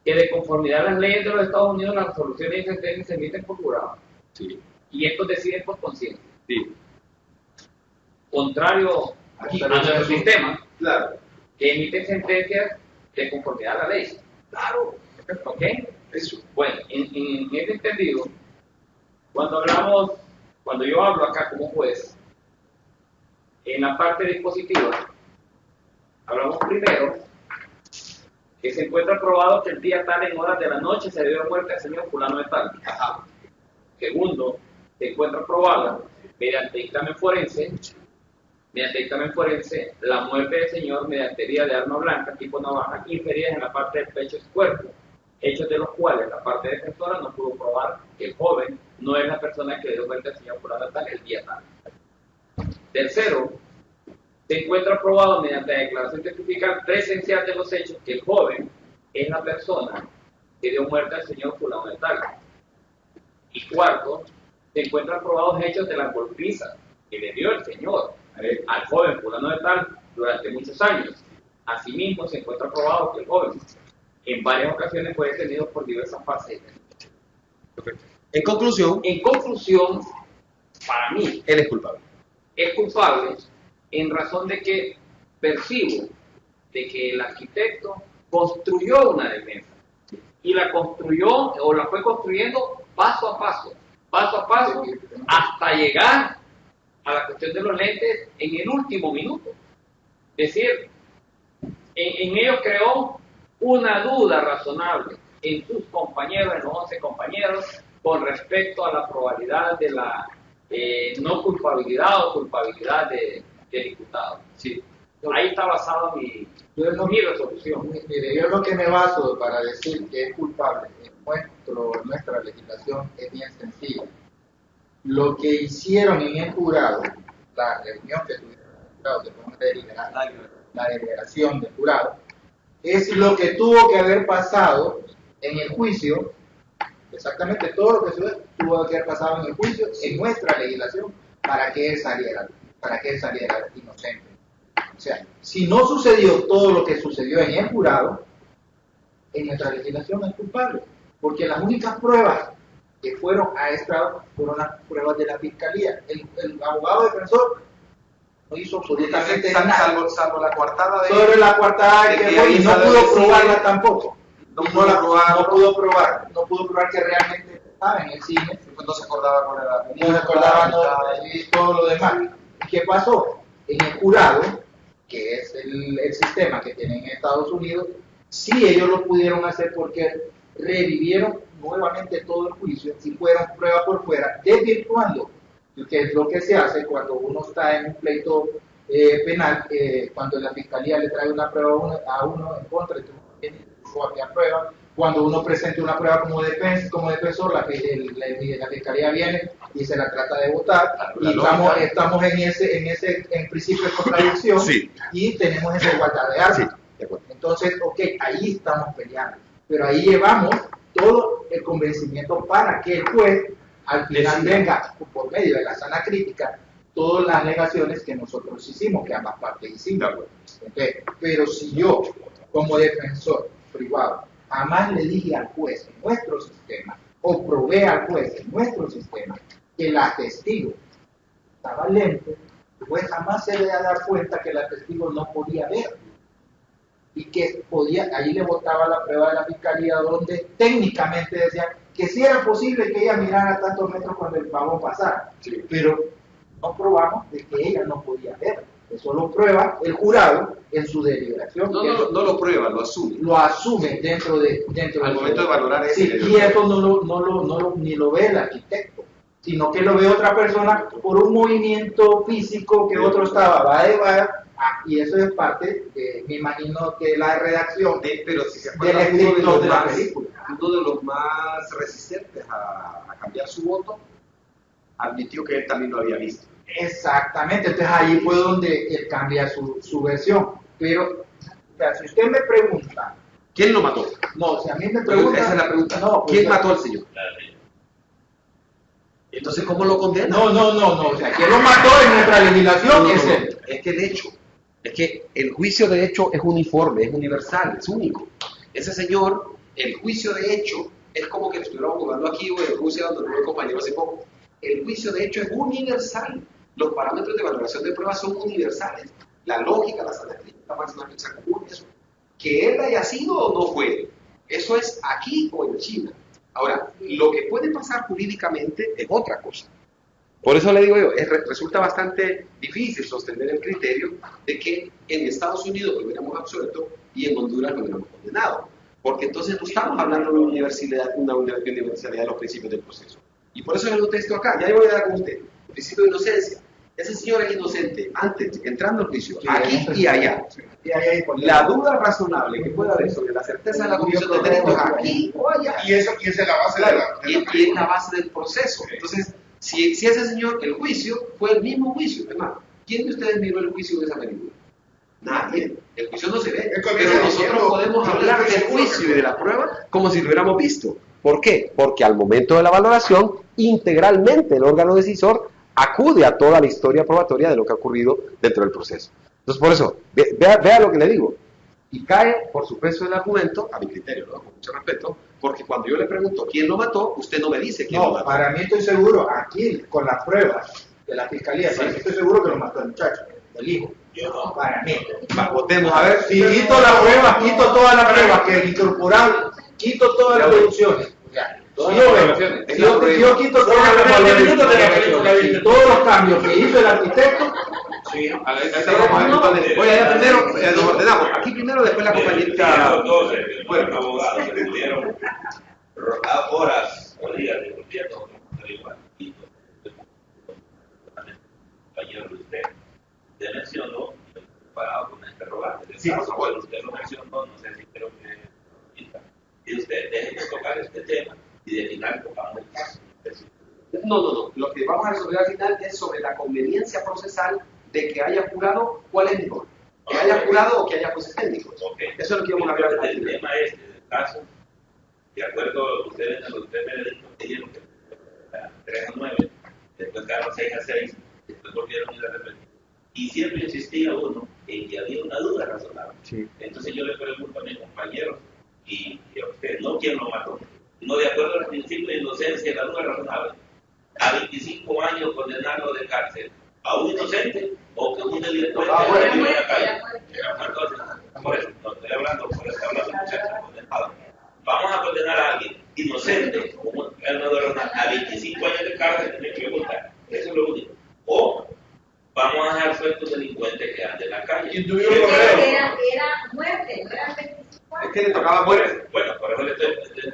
que de conformidad a las leyes de los Estados Unidos, las resoluciones y sentencias se emiten por jurado. Sí. Y estos deciden por conciencia. Sí. Contrario a nuestro sistema, Claro. que emite sentencias de conformidad a la ley. Claro. ¿Ok? Eso. Bueno, en ese entendido, cuando yo hablo acá como juez, en la parte dispositiva, hablamos primero que se encuentra probado que el día tal en horas de la noche se dio muerte al señor fulano de tal. Ajá. Segundo, se encuentra probada mediante dictamen forense, la muerte del señor mediante herida de arma blanca tipo navaja y feridas en la parte del pecho y su cuerpo, hechos de los cuales la parte defensora no pudo probar que el joven no es la persona que dio muerte al señor fulano de tal el día tal. Tercero, se encuentra probado mediante la declaración testifical presencial de los hechos que el joven es la persona que dio muerte al señor fulano de tal. Y cuarto, se encuentran probados hechos de la golpiza que le dio el señor al joven fulano de tal durante muchos años. Asimismo, se encuentra probado que el joven en varias ocasiones fue detenido por diversas facetas. En conclusión, Para mí, él es culpable. es culpable en razón de que percibo de que el arquitecto construyó una defensa y la construyó o la fue construyendo paso a paso, hasta llegar a la cuestión de los lentes en el último minuto. Es decir, en ellos creó una duda razonable en sus compañeros, en los 11 compañeros, con respecto a la probabilidad de la no culpabilidad o culpabilidad del diputado. Sí. Ahí está basada mi resolución. Mire, yo lo que me baso para decir que es culpable en nuestra legislación es bien sencilla. Lo que hicieron en el jurado, la reunión que tuvieron en el jurado, que fue la deliberación del jurado, es lo que tuvo que haber pasado en el juicio, exactamente todo lo que tuvo que haber pasado en el juicio, en nuestra legislación, para que él saliera inocente. O sea, si no sucedió todo lo que sucedió en el jurado, en nuestra legislación es culpable, porque las únicas pruebas que fueron a estrado fueron las pruebas de la fiscalía. El abogado defensor no hizo absolutamente nada. Salvo la coartada de... Sobre la coartada que fue, y no pudo probarla tampoco. No pudo probar que realmente estaba en el cine. No se acordaba con No se acordaba y todo lo demás. ¿Qué pasó? En el jurado, que es el sistema que tienen en Estados Unidos, sí ellos lo pudieron hacer porque revivieron nuevamente todo el juicio y fueron prueba por fuera, desvirtuando, que es lo que se hace cuando uno está en un pleito penal, cuando la fiscalía le trae una prueba a uno en contra de su propia prueba. Cuando uno presenta una prueba como defensor, la fiscalía viene y se la trata de votar, y estamos en principio de contradicción, sí, y tenemos esa igualdad de armas. Sí, entonces, ahí estamos peleando, pero ahí llevamos todo el convencimiento para que el juez al final venga, por medio de la sana crítica, todas las alegaciones que nosotros hicimos, que ambas partes hicimos. Pero si yo, como defensor privado, jamás le dije al juez en nuestro sistema, o probé al juez en nuestro sistema, que la testigo estaba lento, el juez jamás se le va a dar cuenta que la testigo no podía ver, y que ahí le botaba la prueba de la fiscalía, donde técnicamente decía que sí era posible que ella mirara tantos metros cuando el pavón pasara, sí, pero no probamos de que ella no podía ver. Eso lo prueba el jurado en su deliberación. No lo prueba, lo asume. Lo asume dentro al momento de valorar ese. Sí, y eso ni lo ve el arquitecto, sino que lo ve otra persona por un movimiento físico que otro estaba, va, y eso es parte, me imagino, que la redacción pero si se del escritor de la película. Uno de los más resistentes a cambiar su voto admitió que él también lo había visto. Exactamente, entonces ahí fue donde él cambia su versión. Pero, o sea, si usted me pregunta... ¿Quién lo mató? No, si a mí me pregunta... Esa es la pregunta. No, pues, ¿Quién mató al Señor? Entonces, ¿cómo lo condena? No, o sea, ¿quién lo mató en nuestra legislación? Es él. Es que el hecho, es que el juicio de hecho es uniforme, es universal, es único. Ese señor, el juicio de hecho, es como que estuviéramos jugando aquí o en Rusia, donde un compañero hace poco. El juicio de hecho es universal. Los parámetros de valoración de pruebas son universales. La lógica, la estadística, máxima fecha común, eso. Que él haya sido o no fue, eso es aquí o en China. Ahora, lo que puede pasar jurídicamente es otra cosa. Por eso le digo yo, resulta bastante difícil sostener el criterio de que en Estados Unidos lo hubiéramos absuelto y en Honduras lo hubiéramos condenado. Porque entonces no estamos hablando de una universalidad de los principios del proceso. Y por eso yo lo texto acá, ya yo voy a dar con usted, el principio de inocencia. Ese señor es inocente antes, entrando al juicio, aquí y allá. La duda razonable que pueda haber sobre la certeza de la comisión de delitos aquí o allá. Y esa es la base y es la base del proceso. Entonces, si ese señor, el juicio fue el mismo juicio, hermano. ¿Quién de ustedes miró el juicio de esa película? Nadie. El juicio no se ve. Pero nosotros podemos hablar del juicio y de la prueba como si lo hubiéramos visto. ¿Por qué? Porque al momento de la valoración, integralmente el órgano decisor acude a toda la historia probatoria de lo que ha ocurrido dentro del proceso. Entonces, por eso, vea lo que le digo. Y cae por su peso el argumento, a mi criterio, ¿no? Con mucho respeto, porque cuando yo le pregunto quién lo mató, usted no me dice quién lo mató. Para mí estoy seguro, aquí, con las pruebas de la fiscalía, sí, estoy seguro que lo mató el muchacho, el hijo. Yo no. Para mí. Votemos, a ver. Si quito la prueba, quito todas las pruebas que es incorporable, quito todas las deducciones. Yo quito todas las valoraciones y todos los cambios que hizo el arquitecto. Sí, voy allá primero, nos ordenamos. Aquí primero, después la compañerita. Bueno, abogados que estuvieron horas o días discutiendo y compañero de usted mencionó parado con este interrogante. Sí, bueno, usted lo mencionó, no sé si creo que y usted déjeme tocar este tema y de final tocamos el caso. No. Lo que vamos a resolver al final es sobre la conveniencia procesal de que haya jurado, ¿cuál es mejor? ¿Que haya jurado o que haya jueces técnicos? Okay. Eso es lo que vamos a ver al final. El tema es, en el caso, de acuerdo, ustedes en los tres veredictos que dieron, 3-9, después quedaron 6-6, después volvieron a ir a repetir. Y siempre insistía uno en que había una duda razonable. Sí. Entonces yo le pregunto a mis compañeros y a usted, no quién lo mató, no de acuerdo al principio de inocencia, la duda razonable. A 25 años condenarlo de cárcel, a un inocente o que un delincuente en la calle. Entonces, por eso, no estoy hablando, por eso estoy hablando de muchachos condenados. Vamos a condenar a alguien inocente, como a 25 años de cárcel, me pregunta, eso es lo único. O vamos a dejar sueltos delincuentes que andan en la calle. Era muerte, no era 25 años. Es que le tocaba muerte. Bueno, por eso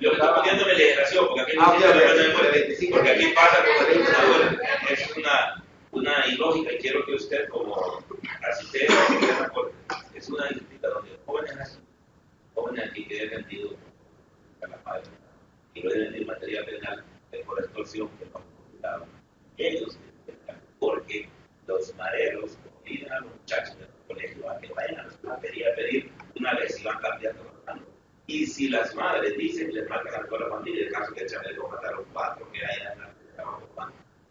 yo le estoy poniendo mi legislación, porque aquí no muerte, porque aquí pasa con el senador. Es una ilógica y quiero que usted como asistente es una disciplina donde jóvenes aquí que deben sentido a la madre y lo deben de material penal por extorsión que no han publicado. Ellos, porque los mareros obligan a los muchachos del colegio a que vayan a la escuela a pedir una vez y van cambiando los manos. Y si las madres dicen les marcan a toda la familia, el caso que Chávez lo mataron 4 que hay en la trabajo.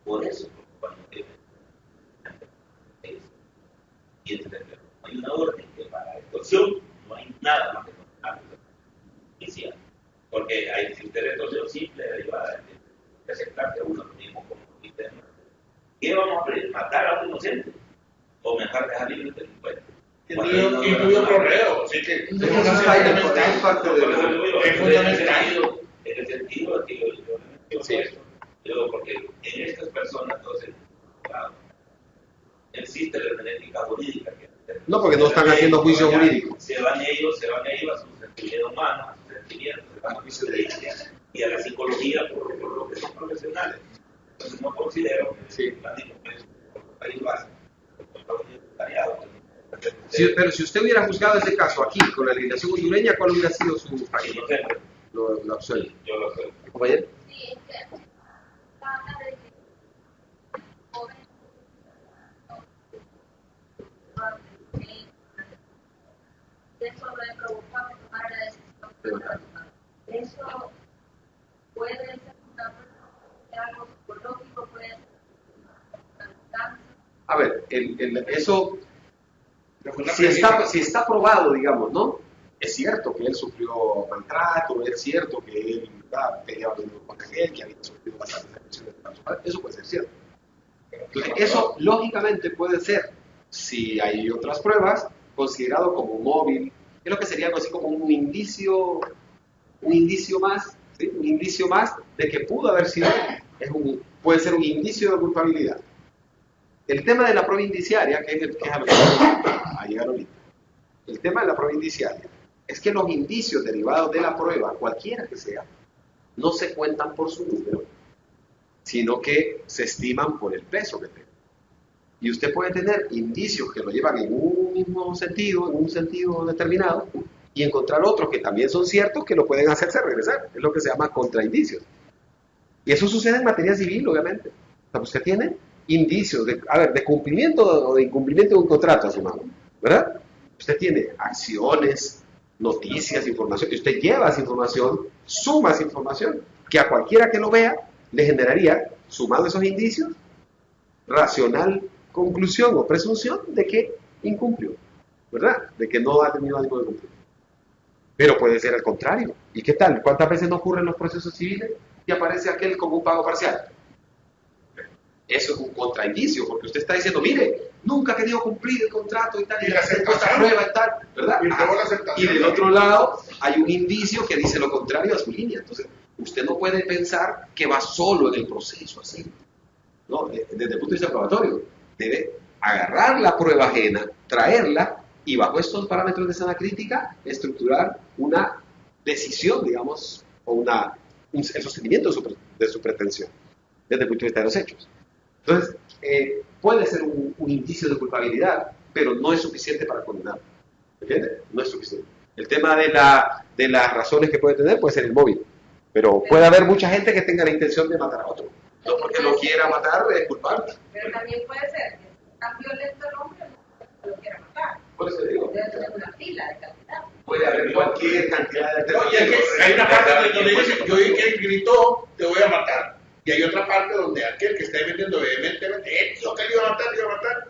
Por eso, cuando y no hay una orden que para extorsión no hay nada más que contar porque hay si usted extorsión simple derivada de aceptar que uno mismo como interno. ¿Qué vamos a pedir? ¿Matar a un inocente? ¿O mejor dejar libre el delincuente? Incluyo correo, así que es fundamental. En el sentido de que yo esto, porque en estas personas entonces existe la genética jurídica. No, porque no están haciendo juicio jurídico. Se van ellos a su sentimiento humano, a sus sentimientos, se van a juicio de ellos y a la psicología por lo que son profesionales. Entonces no considero que el plástico es país básico, pero si usted hubiera juzgado ese caso aquí, con la legislación hondureña, ¿cuál hubiera sido su fallo? Lo absuelvo. Yo lo absuelvo. ¿Compañero? Sí, es que habla de que Eso puede ser algo psicológico, puede ser cáncer. A ver, eso, si está probado, digamos, ¿no? Es cierto que él sufrió maltrato, es cierto que él peleaba con aquel, que había sufrido bastantes agresiones sexuales, eso puede ser cierto. Entonces, eso lógicamente puede ser, si hay otras pruebas, considerado como móvil, es lo que sería algo así como un indicio más, ¿sí? Un indicio más de que pudo haber sido, puede ser un indicio de culpabilidad. El tema de la prueba indiciaria, que es a lo que vamos a llegar ahorita, el tema de la prueba indiciaria es que los indicios derivados de la prueba, cualquiera que sea, no se cuentan por su número, sino que se estiman por el peso que tenga. Y usted puede tener indicios que lo llevan en un mismo sentido, en un sentido determinado, y encontrar otros que también son ciertos que lo pueden hacerse regresar. Es lo que se llama contraindicios. Y eso sucede en materia civil, obviamente. O sea, usted tiene indicios de cumplimiento o de incumplimiento de un contrato a su mano, ¿verdad? Usted tiene acciones, noticias, información, y usted lleva esa información, suma esa información, que a cualquiera que lo vea le generaría, sumado esos indicios, racional conclusión o presunción de que incumplió, ¿verdad? De que no ha tenido ánimo de cumplir. Pero puede ser al contrario. ¿Y qué tal? ¿Cuántas veces no ocurren los procesos civiles y aparece aquel con un pago parcial? Eso es un contraindicio, porque usted está diciendo, mire, nunca ha querido cumplir el contrato y tal, y la prueba y tal, ¿verdad? Y del otro lado hay un indicio que dice lo contrario a su línea. Entonces, usted no puede pensar que va solo en el proceso así. No, desde el punto de vista probatorio, debe agarrar la prueba ajena, traerla, y bajo estos parámetros de sana crítica, estructurar una decisión, digamos, o el sostenimiento de su pretensión, desde el punto de vista de los hechos. Entonces, puede ser un indicio de culpabilidad, pero no es suficiente para condenar. ¿Entiendes? No es suficiente. El tema de las razones que puede tener puede ser el móvil, pero puede haber mucha gente que tenga la intención de matar a otro. No porque lo quiera matar es culpable. Pero también puede ser que es tan violento el hombre que lo quiera matar. Por eso digo. Debe tener una fila de cantidad. Puede haber cualquier cantidad de... No, y es que hay una parte donde dice, yo oí que él gritó, te voy a matar. Y hay otra parte donde aquel que está metiendo vehementemente, yo que le iba a matar,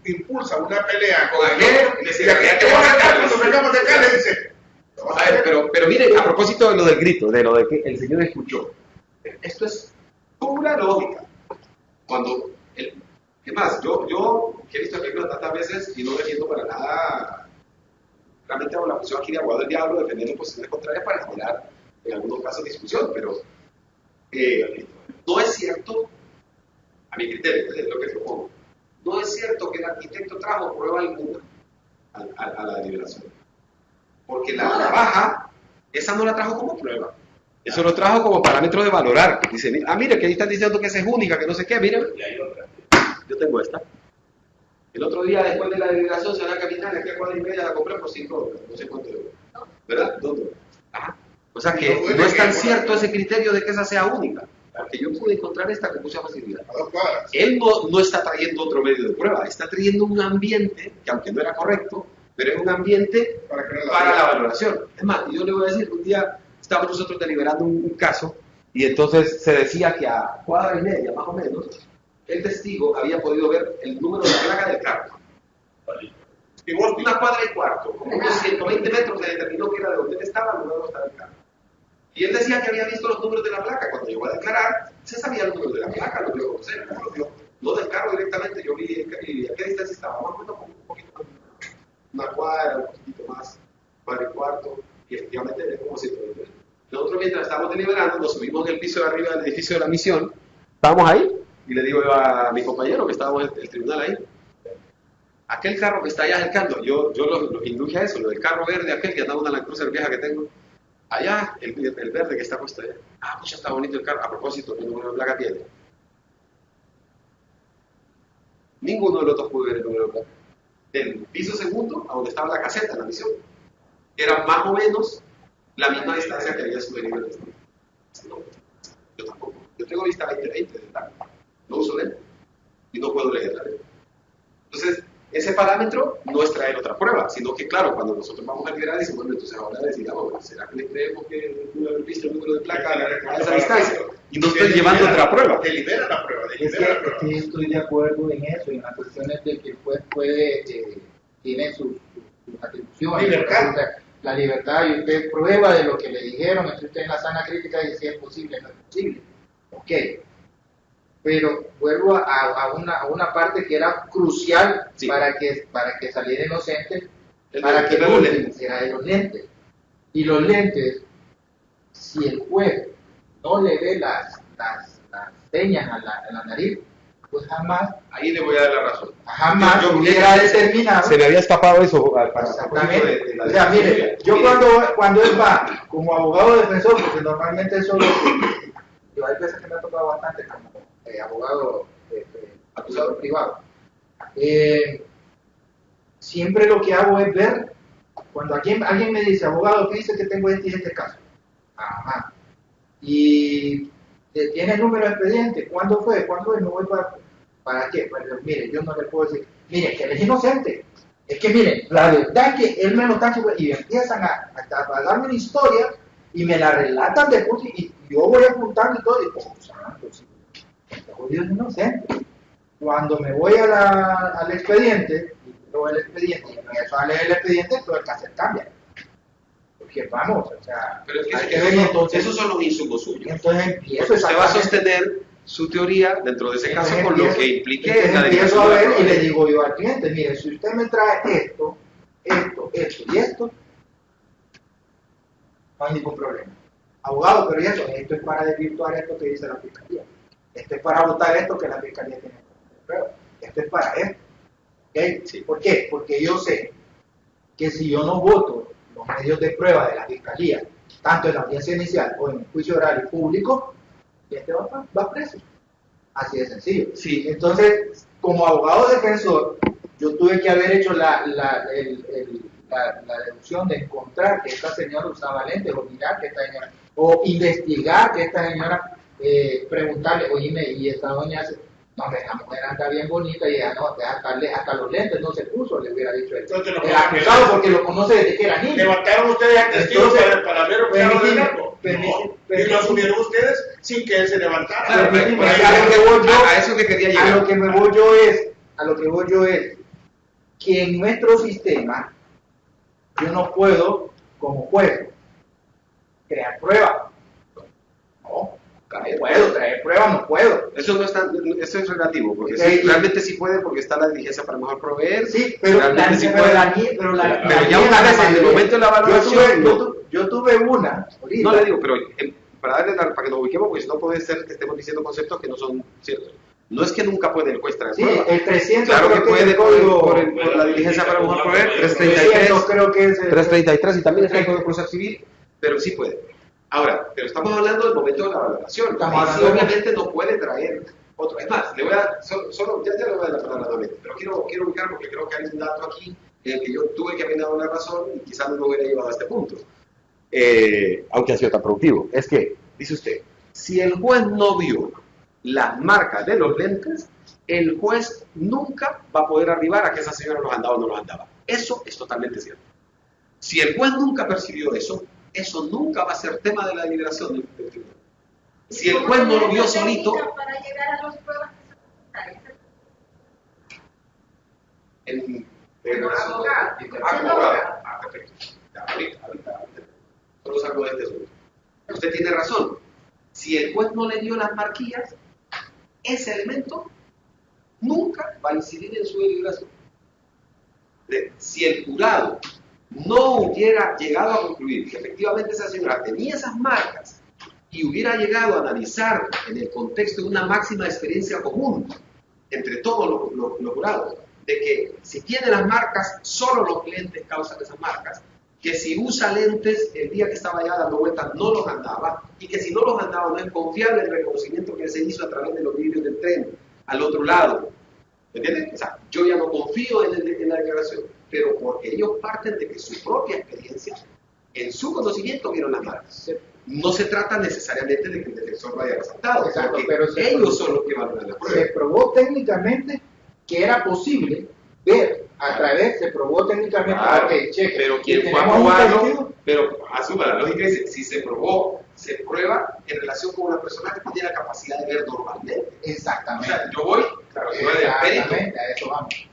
impulsa una pelea con aquel, y aquel te va a matar, cuando vengamos de acá le dice... A ver, pero mire, a propósito de lo del grito, de lo de que el Señor escuchó, esto es pura lógica. Cuando, ¿qué más? Yo he visto películas tantas veces y no defiendo para nada, realmente hago la función aquí de abogado del diablo, defendiendo posiciones contrarias para generar, en algunos casos, discusión, pero no es cierto, a mi criterio, es lo que propongo, no es cierto que el arquitecto trajo prueba alguna a la liberación. Porque la navaja, esa no la trajo como prueba. Eso lo trajo como parámetro de valorar. Dice, mire, que ahí están diciendo que esa es única, que no sé qué, miren. Yo tengo esta. El otro día, después de la liberación, se van a caminar, aquí a cuadra y media la compré por $5, no sé cuánto euros. ¿Verdad? $2. Ajá. O sea que no es tan cierto ese criterio de que esa sea única. Porque yo pude encontrar esta con mucha facilidad. Él no está trayendo otro medio de prueba, está trayendo un ambiente, que aunque no era correcto, pero es un ambiente para la valoración. Es más, yo le voy a decir, un día estábamos nosotros deliberando un caso, y entonces se decía que a cuadra y media, más o menos, el testigo había podido ver el número de placa del carro. Una cuadra y cuarto, como unos 120 metros, se determinó que era de donde él estaba, luego estaba el carro. Y él decía que había visto los números de la placa. Cuando llegó a declarar, se sabía los números de la placa, lo vio conocer, no del carro directamente. Yo vi a qué distancia estaba, más o menos un poquito más, una cuadra, un poquito más, cuadra y cuarto, y efectivamente es como 120 metros. Nosotros, mientras estábamos deliberando, nos subimos en el piso de arriba del edificio de la misión, estábamos ahí, y le digo a mi compañero que estábamos en el tribunal ahí, aquel carro que está allá acercando, yo los induje a eso, lo del carro verde, aquel que andaba una Land Cruiser vieja que tengo, allá, el verde que está puesto allá. Pues ya está bonito el carro. A propósito, ¿qué número de placa tiene? Ninguno de los dos pudo ver el número de placa. Del piso segundo, a donde estaba la caseta, la misión, era más o menos la misma distancia que había sugerido el testigo. No, yo tampoco. Yo tengo vista 20-20 de tal. No uso lente. Y no puedo leer la lente. Entonces, ese parámetro no es traer otra prueba, sino que, claro, cuando nosotros vamos a liberar, decimos, bueno, entonces ahora decidamos, ¿será que le creemos que pudo haber visto el número de placa a esa distancia? Y no estoy llevando otra prueba. Te libera la prueba, Es que estoy de acuerdo en eso, en las cuestiones de que el juez tiene sus atribuciones. Libertad. La libertad, y usted prueba de lo que le dijeron, entre usted en la sana crítica y si es posible, no es posible. Ok. Pero vuelvo a una parte que era crucial Sí. para que saliera inocente, El para de que los no lentes. era de los lentes. Y los lentes, si el juez no le ve las señas a la nariz, pues jamás Ahí le voy a dar la razón. Yo- hubiera determinado. Se me había escapado eso para Exactamente. de la O sea, mire, teoría. yo Mire, cuando él va como abogado defensor, porque normalmente eso yo hay veces que me ha tocado bastante como abogado acusador privado. Siempre lo que hago es ver, cuando alguien me dice, abogado, ¿qué dice que tengo este caso? Ajá. Y tiene el número de expediente, ¿cuándo fue? ¿Cuándo es? No voy ¿para qué? Pues, mire, yo no le puedo decir, mire, que él es inocente. Es que miren, la verdad es que él me lo está y empiezan a darme una historia y me la relatan después y yo voy apuntando y todo, y como, santo, sí, este jodido es inocente. Cuando me voy al expediente, y leo el expediente, y empiezo a leer el expediente, todo el caso cambia. Porque vamos, o sea, Pero es que, hay que ver, entonces, esos son los insumos suyos. entonces empiezo Usted va a exactamente. sostener su teoría dentro de ese caso Entonces con lo empiezo- que implique entonces la empiezo declaración a de la ver y prueba. le digo yo al cliente, mire, si usted me trae esto y esto, no hay ningún problema. Abogado, pero ¿y eso? Esto es para desvirtuar esto que dice la fiscalía. Esto es para votar esto que la fiscalía tiene como prueba. Esto es para esto. ¿Okay? Sí. ¿Por qué? Porque yo sé que si yo no voto los medios de prueba de la fiscalía, tanto en la audiencia inicial o en el juicio oral y público, este va preso. Así de sencillo. Sí. Entonces, como abogado defensor, yo tuve que haber hecho la deducción de encontrar que esta señora usaba lentes, o mirar que esta señora, o investigar que esta señora, preguntarle, oíme, y esta doña hace, no, esa mujer anda bien bonita, y ella no, hasta los lentes no se puso, le hubiera dicho Entonces, el acusado, porque lo conoce desde que era niño. ¿Levantaron ustedes al testigo Entonces, para ver operaron del permíteme, campo? permíteme, No. Y lo asumieron ustedes sin que él se levantara. Claro, Permíteme, pero a lo que voy yo- a eso que quería A llegar. lo que me voy yo es que en nuestro sistema yo no puedo, como juez, crear pruebas. No puedo traer pruebas, no puedo. Eso no está, eso es relativo, porque Sí. sí, realmente sí puede, porque está la diligencia para mejor proveer. Sí, pero realmente sí puede. Pero ya una vez en el momento de la valoración, no. yo tuve una, ahorita, No le digo, pero para que nos ubiquemos, porque si no puede ser que estemos diciendo conceptos que no son ciertos. No es que nunca puede el juez traer sí, prueba. el 300 Claro que creo es puede el código, por la diligencia para mejor proveer, 300 333, creo que es el, 333 y también está el Código Procesal Civil, pero sí puede. Ahora, pero estamos hablando del momento de la valoración. Estamos Ahí sí, hablando de- obviamente no puede traer otro. Es más, le voy a, solo, ya le voy a dar la palabra nuevamente, pero quiero ubicar porque creo que hay un dato aquí en el que yo tuve que haber dado una razón y quizás no lo hubiera llevado a este punto. aunque ha sido tan productivo. Es que, dice usted, si el juez no vio las marcas de los lentes, el juez nunca va a poder arribar a que esa señora los andaba o no los andaba. Eso es totalmente cierto. Si el juez nunca percibió eso, eso nunca va a ser tema de la deliberación del tribunal. Si el juez no lo vio solito, Para llegar a las pruebas que son necesarias. en Abogado. abogado. Perfecto. Ya, ahorita. Solo salgo de este asunto. Usted tiene razón. Si el juez no le dio las marquillas, ese elemento nunca va a incidir en su deliberación. Si el jurado no hubiera llegado a concluir que efectivamente esa señora tenía esas marcas y hubiera llegado a analizar en el contexto de una máxima experiencia común entre todos los jurados, de que si tiene las marcas, solo los lentes causan esas marcas, que si usa lentes el día que estaba allá dando vueltas no los andaba, y que si no los andaba no es confiable el reconocimiento que se hizo a través de los vidrios del tren al otro lado. ¿Me entiendes? O sea, yo ya no confío en la declaración, pero porque ellos parten de que su propia experiencia, en su conocimiento, vieron las marcas. No se trata necesariamente de que el defensor lo haya resaltado, Exacto, porque pero ellos son los que valoran la prueba. se probó técnicamente que era posible ver, a través, se probó técnicamente, Claro, ok, cheque. pero quien fue a ¿Tenemos un probarlo, testigo? pero asuma la lógica dice, si se probó, se prueba en relación con una persona que tiene la capacidad de ver normalmente. O Exactamente. sea, yo voy, claro, yo voy de perito, Exactamente, a eso vamos.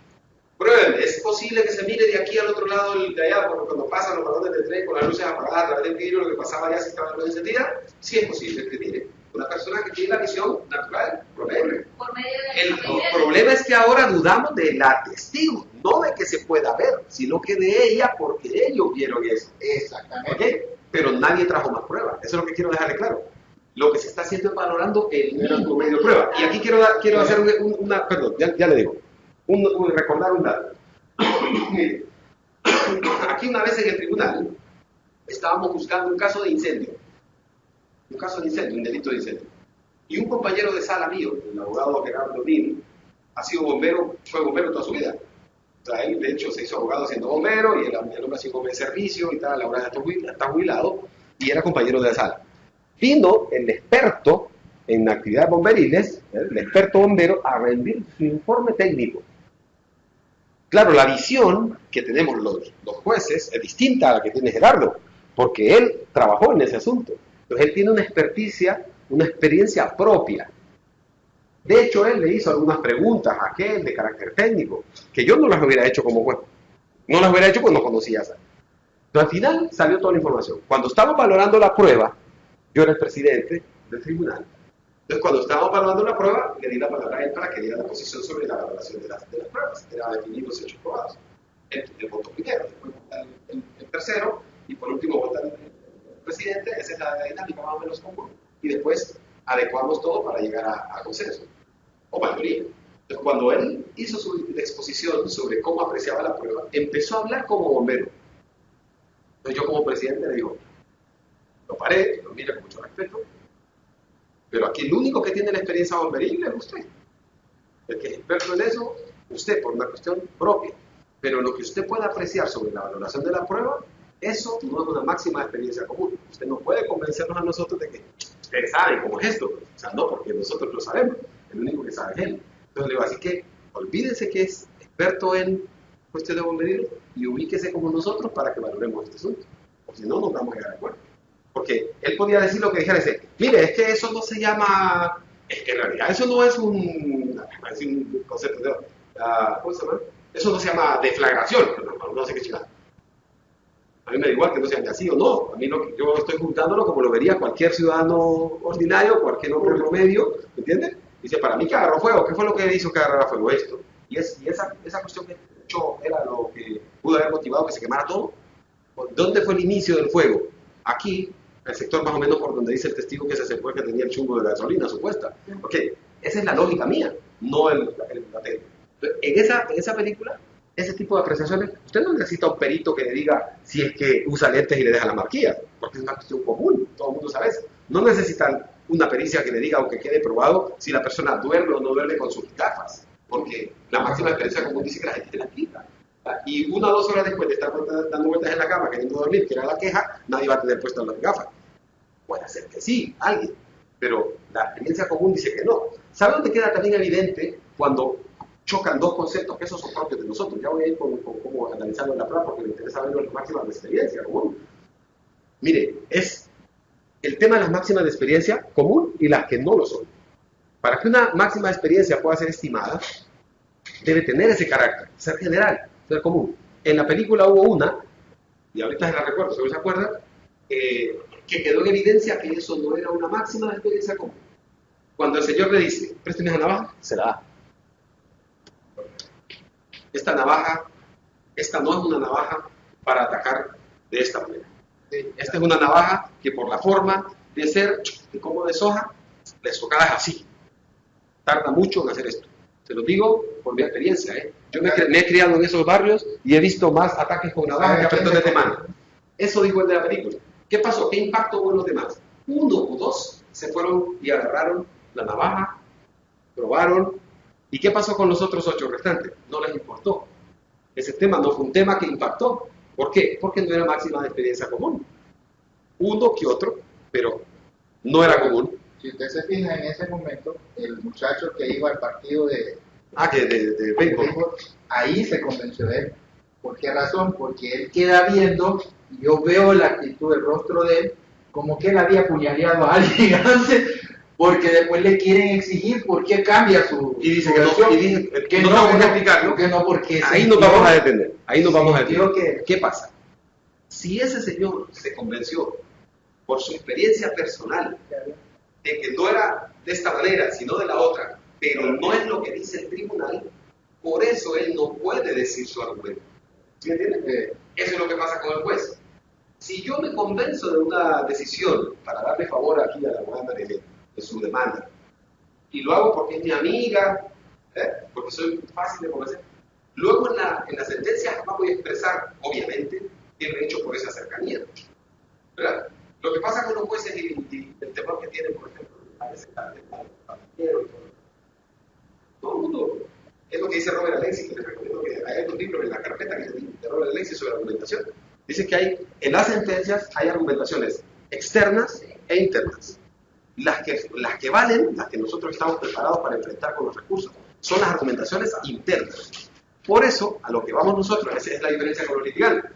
prueben, es posible que se mire de aquí al otro lado de allá, porque cuando pasan los vagones del tren con las luces apagadas a través del vidrio, lo que pasaba allá si estaba la luz encendida, sí es posible que mire. Una persona que tiene la visión natural, probable. Por medio de El la familia. problema es que ahora dudamos de la testigo, no de que se pueda ver, sino que de ella porque ellos vieron eso. Exactamente. ¿Ok? Pero nadie trajo más pruebas. Eso es lo que quiero dejarle claro. Lo que se está haciendo es valorando el mínimo medio de prueba. Y aquí quiero hacer una, perdón, ya le digo, recordar un dato. Mire, aquí una vez en el tribunal estábamos buscando un caso de incendio. Un caso de incendio, un delito de incendio. Y un compañero de sala mío, el abogado Gerardo Nino, ha sido bombero, fue bombero toda su vida. O sea, él de hecho se hizo abogado siendo bombero y el hombre ha sido hombre de servicio y tal, ahora está jubilado y era compañero de la sala. Vino el experto en actividades bomberiles, el experto bombero, a rendir su informe técnico. Claro, la visión que tenemos los jueces es distinta a la que tiene Gerardo, porque él trabajó en ese asunto. Entonces él tiene una experiencia propia. De hecho, él le hizo algunas preguntas a aquel de carácter técnico, que yo no las hubiera hecho como juez. No las hubiera hecho porque no conocía esa. Entonces al final salió toda la información. Cuando estábamos valorando la prueba, yo era el presidente del tribunal. Entonces cuando estábamos valorando la prueba, le di la palabra a él para que diera la posición sobre la valoración de las pruebas. Era definir los hechos probados. El voto primero, después vota el tercero, y por último vota el presidente. Esa es la dinámica más o menos común. Y después adecuamos todo para llegar a consenso, o mayoría. Entonces, cuando él hizo su exposición sobre cómo apreciaba la prueba, empezó a hablar como bombero. Entonces yo como presidente le digo, lo paré, lo mira con mucho respeto, pero aquí el único que tiene la experiencia bomberil es usted. El que es experto en eso, usted, por una cuestión propia. Pero lo que usted pueda apreciar sobre la valoración de la prueba, eso no es una máxima experiencia común. Usted no puede convencernos a nosotros de que ustedes saben cómo es esto. O sea, no, porque nosotros lo sabemos. El único que sabe es él. Entonces le digo, así que olvídense que es experto en cuestión de bomberil y ubíquese como nosotros para que valoremos este asunto. O si no, nos vamos a llegar de acuerdo. Porque él podía decir lo que dijera, mire, es que eso no se llama, es que en realidad eso no es un concepto de, ¿cómo se llama? Eso no se llama deflagración, no sé qué chingada. A mí me da igual que no sea así o no. A mí yo estoy juzgándolo como lo vería cualquier ciudadano ordinario, cualquier hombre promedio, ¿entiendes? Dice, para mí que agarró fuego. ¿Qué fue lo que hizo que agarrara fuego? Esto. Y esa cuestión que hecho era lo que pudo haber motivado que se quemara todo. ¿Dónde fue el inicio del fuego? Aquí, el sector más o menos por donde dice el testigo que se acercó que tenía el chumbo de gasolina supuesta. Ok, esa es la lógica mía, no la técnica. En esa película, ese tipo de apreciaciones, usted no necesita un perito que le diga si es que usa lentes y le deja la marquilla, porque es una cuestión común, todo el mundo sabe eso. No necesitan una pericia que le diga, aunque quede probado, si la persona duerme o no duerme con sus gafas, porque la máxima experiencia común dice que la gente la quita. Y 1 o 2 horas después de estar dando vueltas en la cama, queriendo dormir, que era la queja, nadie va a tener puestas las gafas. Puede ser que sí, alguien, pero la experiencia común dice que no. ¿Sabe dónde queda también evidente cuando chocan dos conceptos que esos son propios de nosotros? Ya voy a ir con cómo analizando la prueba porque me interesa ver las máximas de experiencia común. Mire, es el tema de las máximas de experiencia común y las que no lo son. Para que una máxima de experiencia pueda ser estimada, debe tener ese carácter, ser general, ser común. En la película hubo una, y ahorita se la recuerdo, si no se acuerdan, que quedó en evidencia que eso no era una máxima de experiencia común. Cuando el señor le dice, présteme esa navaja, se la da. Esta navaja, esta no es una navaja para atacar de esta manera. Esta es una navaja que por la forma de ser, de como de soja, la estocada es así. Tarda mucho en hacer esto. Se lo digo por mi experiencia. Yo me he criado en esos barrios y he visto más ataques con navaja que apretones de mano. Eso dijo el de la película. ¿Qué pasó? ¿Qué impacto hubo en los demás? 1 o 2 se fueron y agarraron la navaja, probaron. ¿Y qué pasó con los otros 8 restantes? No les importó. Ese tema no fue un tema que impactó. ¿Por qué? Porque no era máxima de experiencia común. Uno que otro, pero no era común. Si usted se fija en ese momento, el muchacho que iba al partido de Ah, que de béisbol. Ahí se convenció de él. ¿Por qué razón? Porque él queda viendo, y yo veo la actitud del rostro de él, como que él había apuñaleado a alguien antes, porque después le quieren exigir por qué cambia su Y dice versión. que no, que no tengo por qué explicarlo. Que no, porque Ahí nos vamos a detener. Ahí nos vamos a detener. que ¿Qué pasa? Si ese señor se convenció por su experiencia personal de que no era de esta manera, sino de la otra, pero no es lo que dice el tribunal, por eso él no puede decir su argumento. ¿Sí me entienden? Eso es lo que pasa con el juez. Si yo me convenzo de una decisión para darle favor aquí a la abogada de su demanda, y lo hago porque es mi amiga, porque soy fácil de convencer, luego en la sentencia jamás voy a expresar, obviamente, el hecho por esa cercanía. ¿Verdad? Lo que pasa con los jueces y el temor que tienen, por ejemplo, a veces todo el mundo, es lo que dice Robert Alexis, que les recomiendo que hay un libro en la carpeta que de Robert Alexis sobre argumentación. Dice que en las sentencias hay argumentaciones externas e internas. Las que valen, las que nosotros estamos preparados para enfrentar con los recursos, son las argumentaciones internas. Por eso, a lo que vamos nosotros, esa es la diferencia con los litigantes.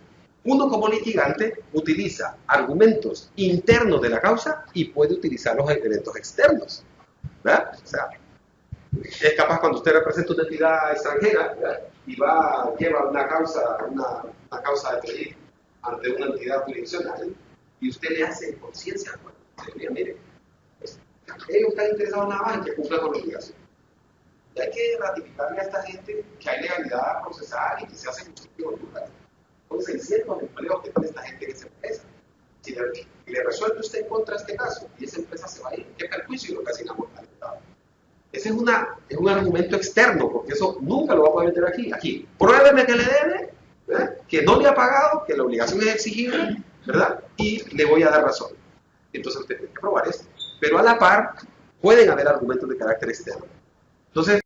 Uno como litigante utiliza argumentos internos de la causa y puede utilizar los elementos externos. ¿Verdad? O sea, es capaz cuando usted representa una entidad extranjera, ¿verdad? Y lleva una causa de pedir ante una entidad jurisdiccional y usted le hace conciencia, mire, ellos están interesados nada más en que cumpla con la obligación. Y hay que ratificarle a esta gente que hay legalidad procesal y que se hace justicia con lugar. Son 600 empleos que tiene esta gente en esa empresa. Si le resuelve usted en contra de este caso y esa empresa se va a ir, ¿qué perjuicio lo que asignamos al Estado? Ese es un argumento externo, porque eso nunca lo va a poder meter aquí. Aquí, pruébeme que le debe, ¿verdad? Que no le ha pagado, que la obligación es exigible, ¿verdad? Y le voy a dar razón. Entonces usted tiene que probar esto. Pero a la par, pueden haber argumentos de carácter externo. Entonces,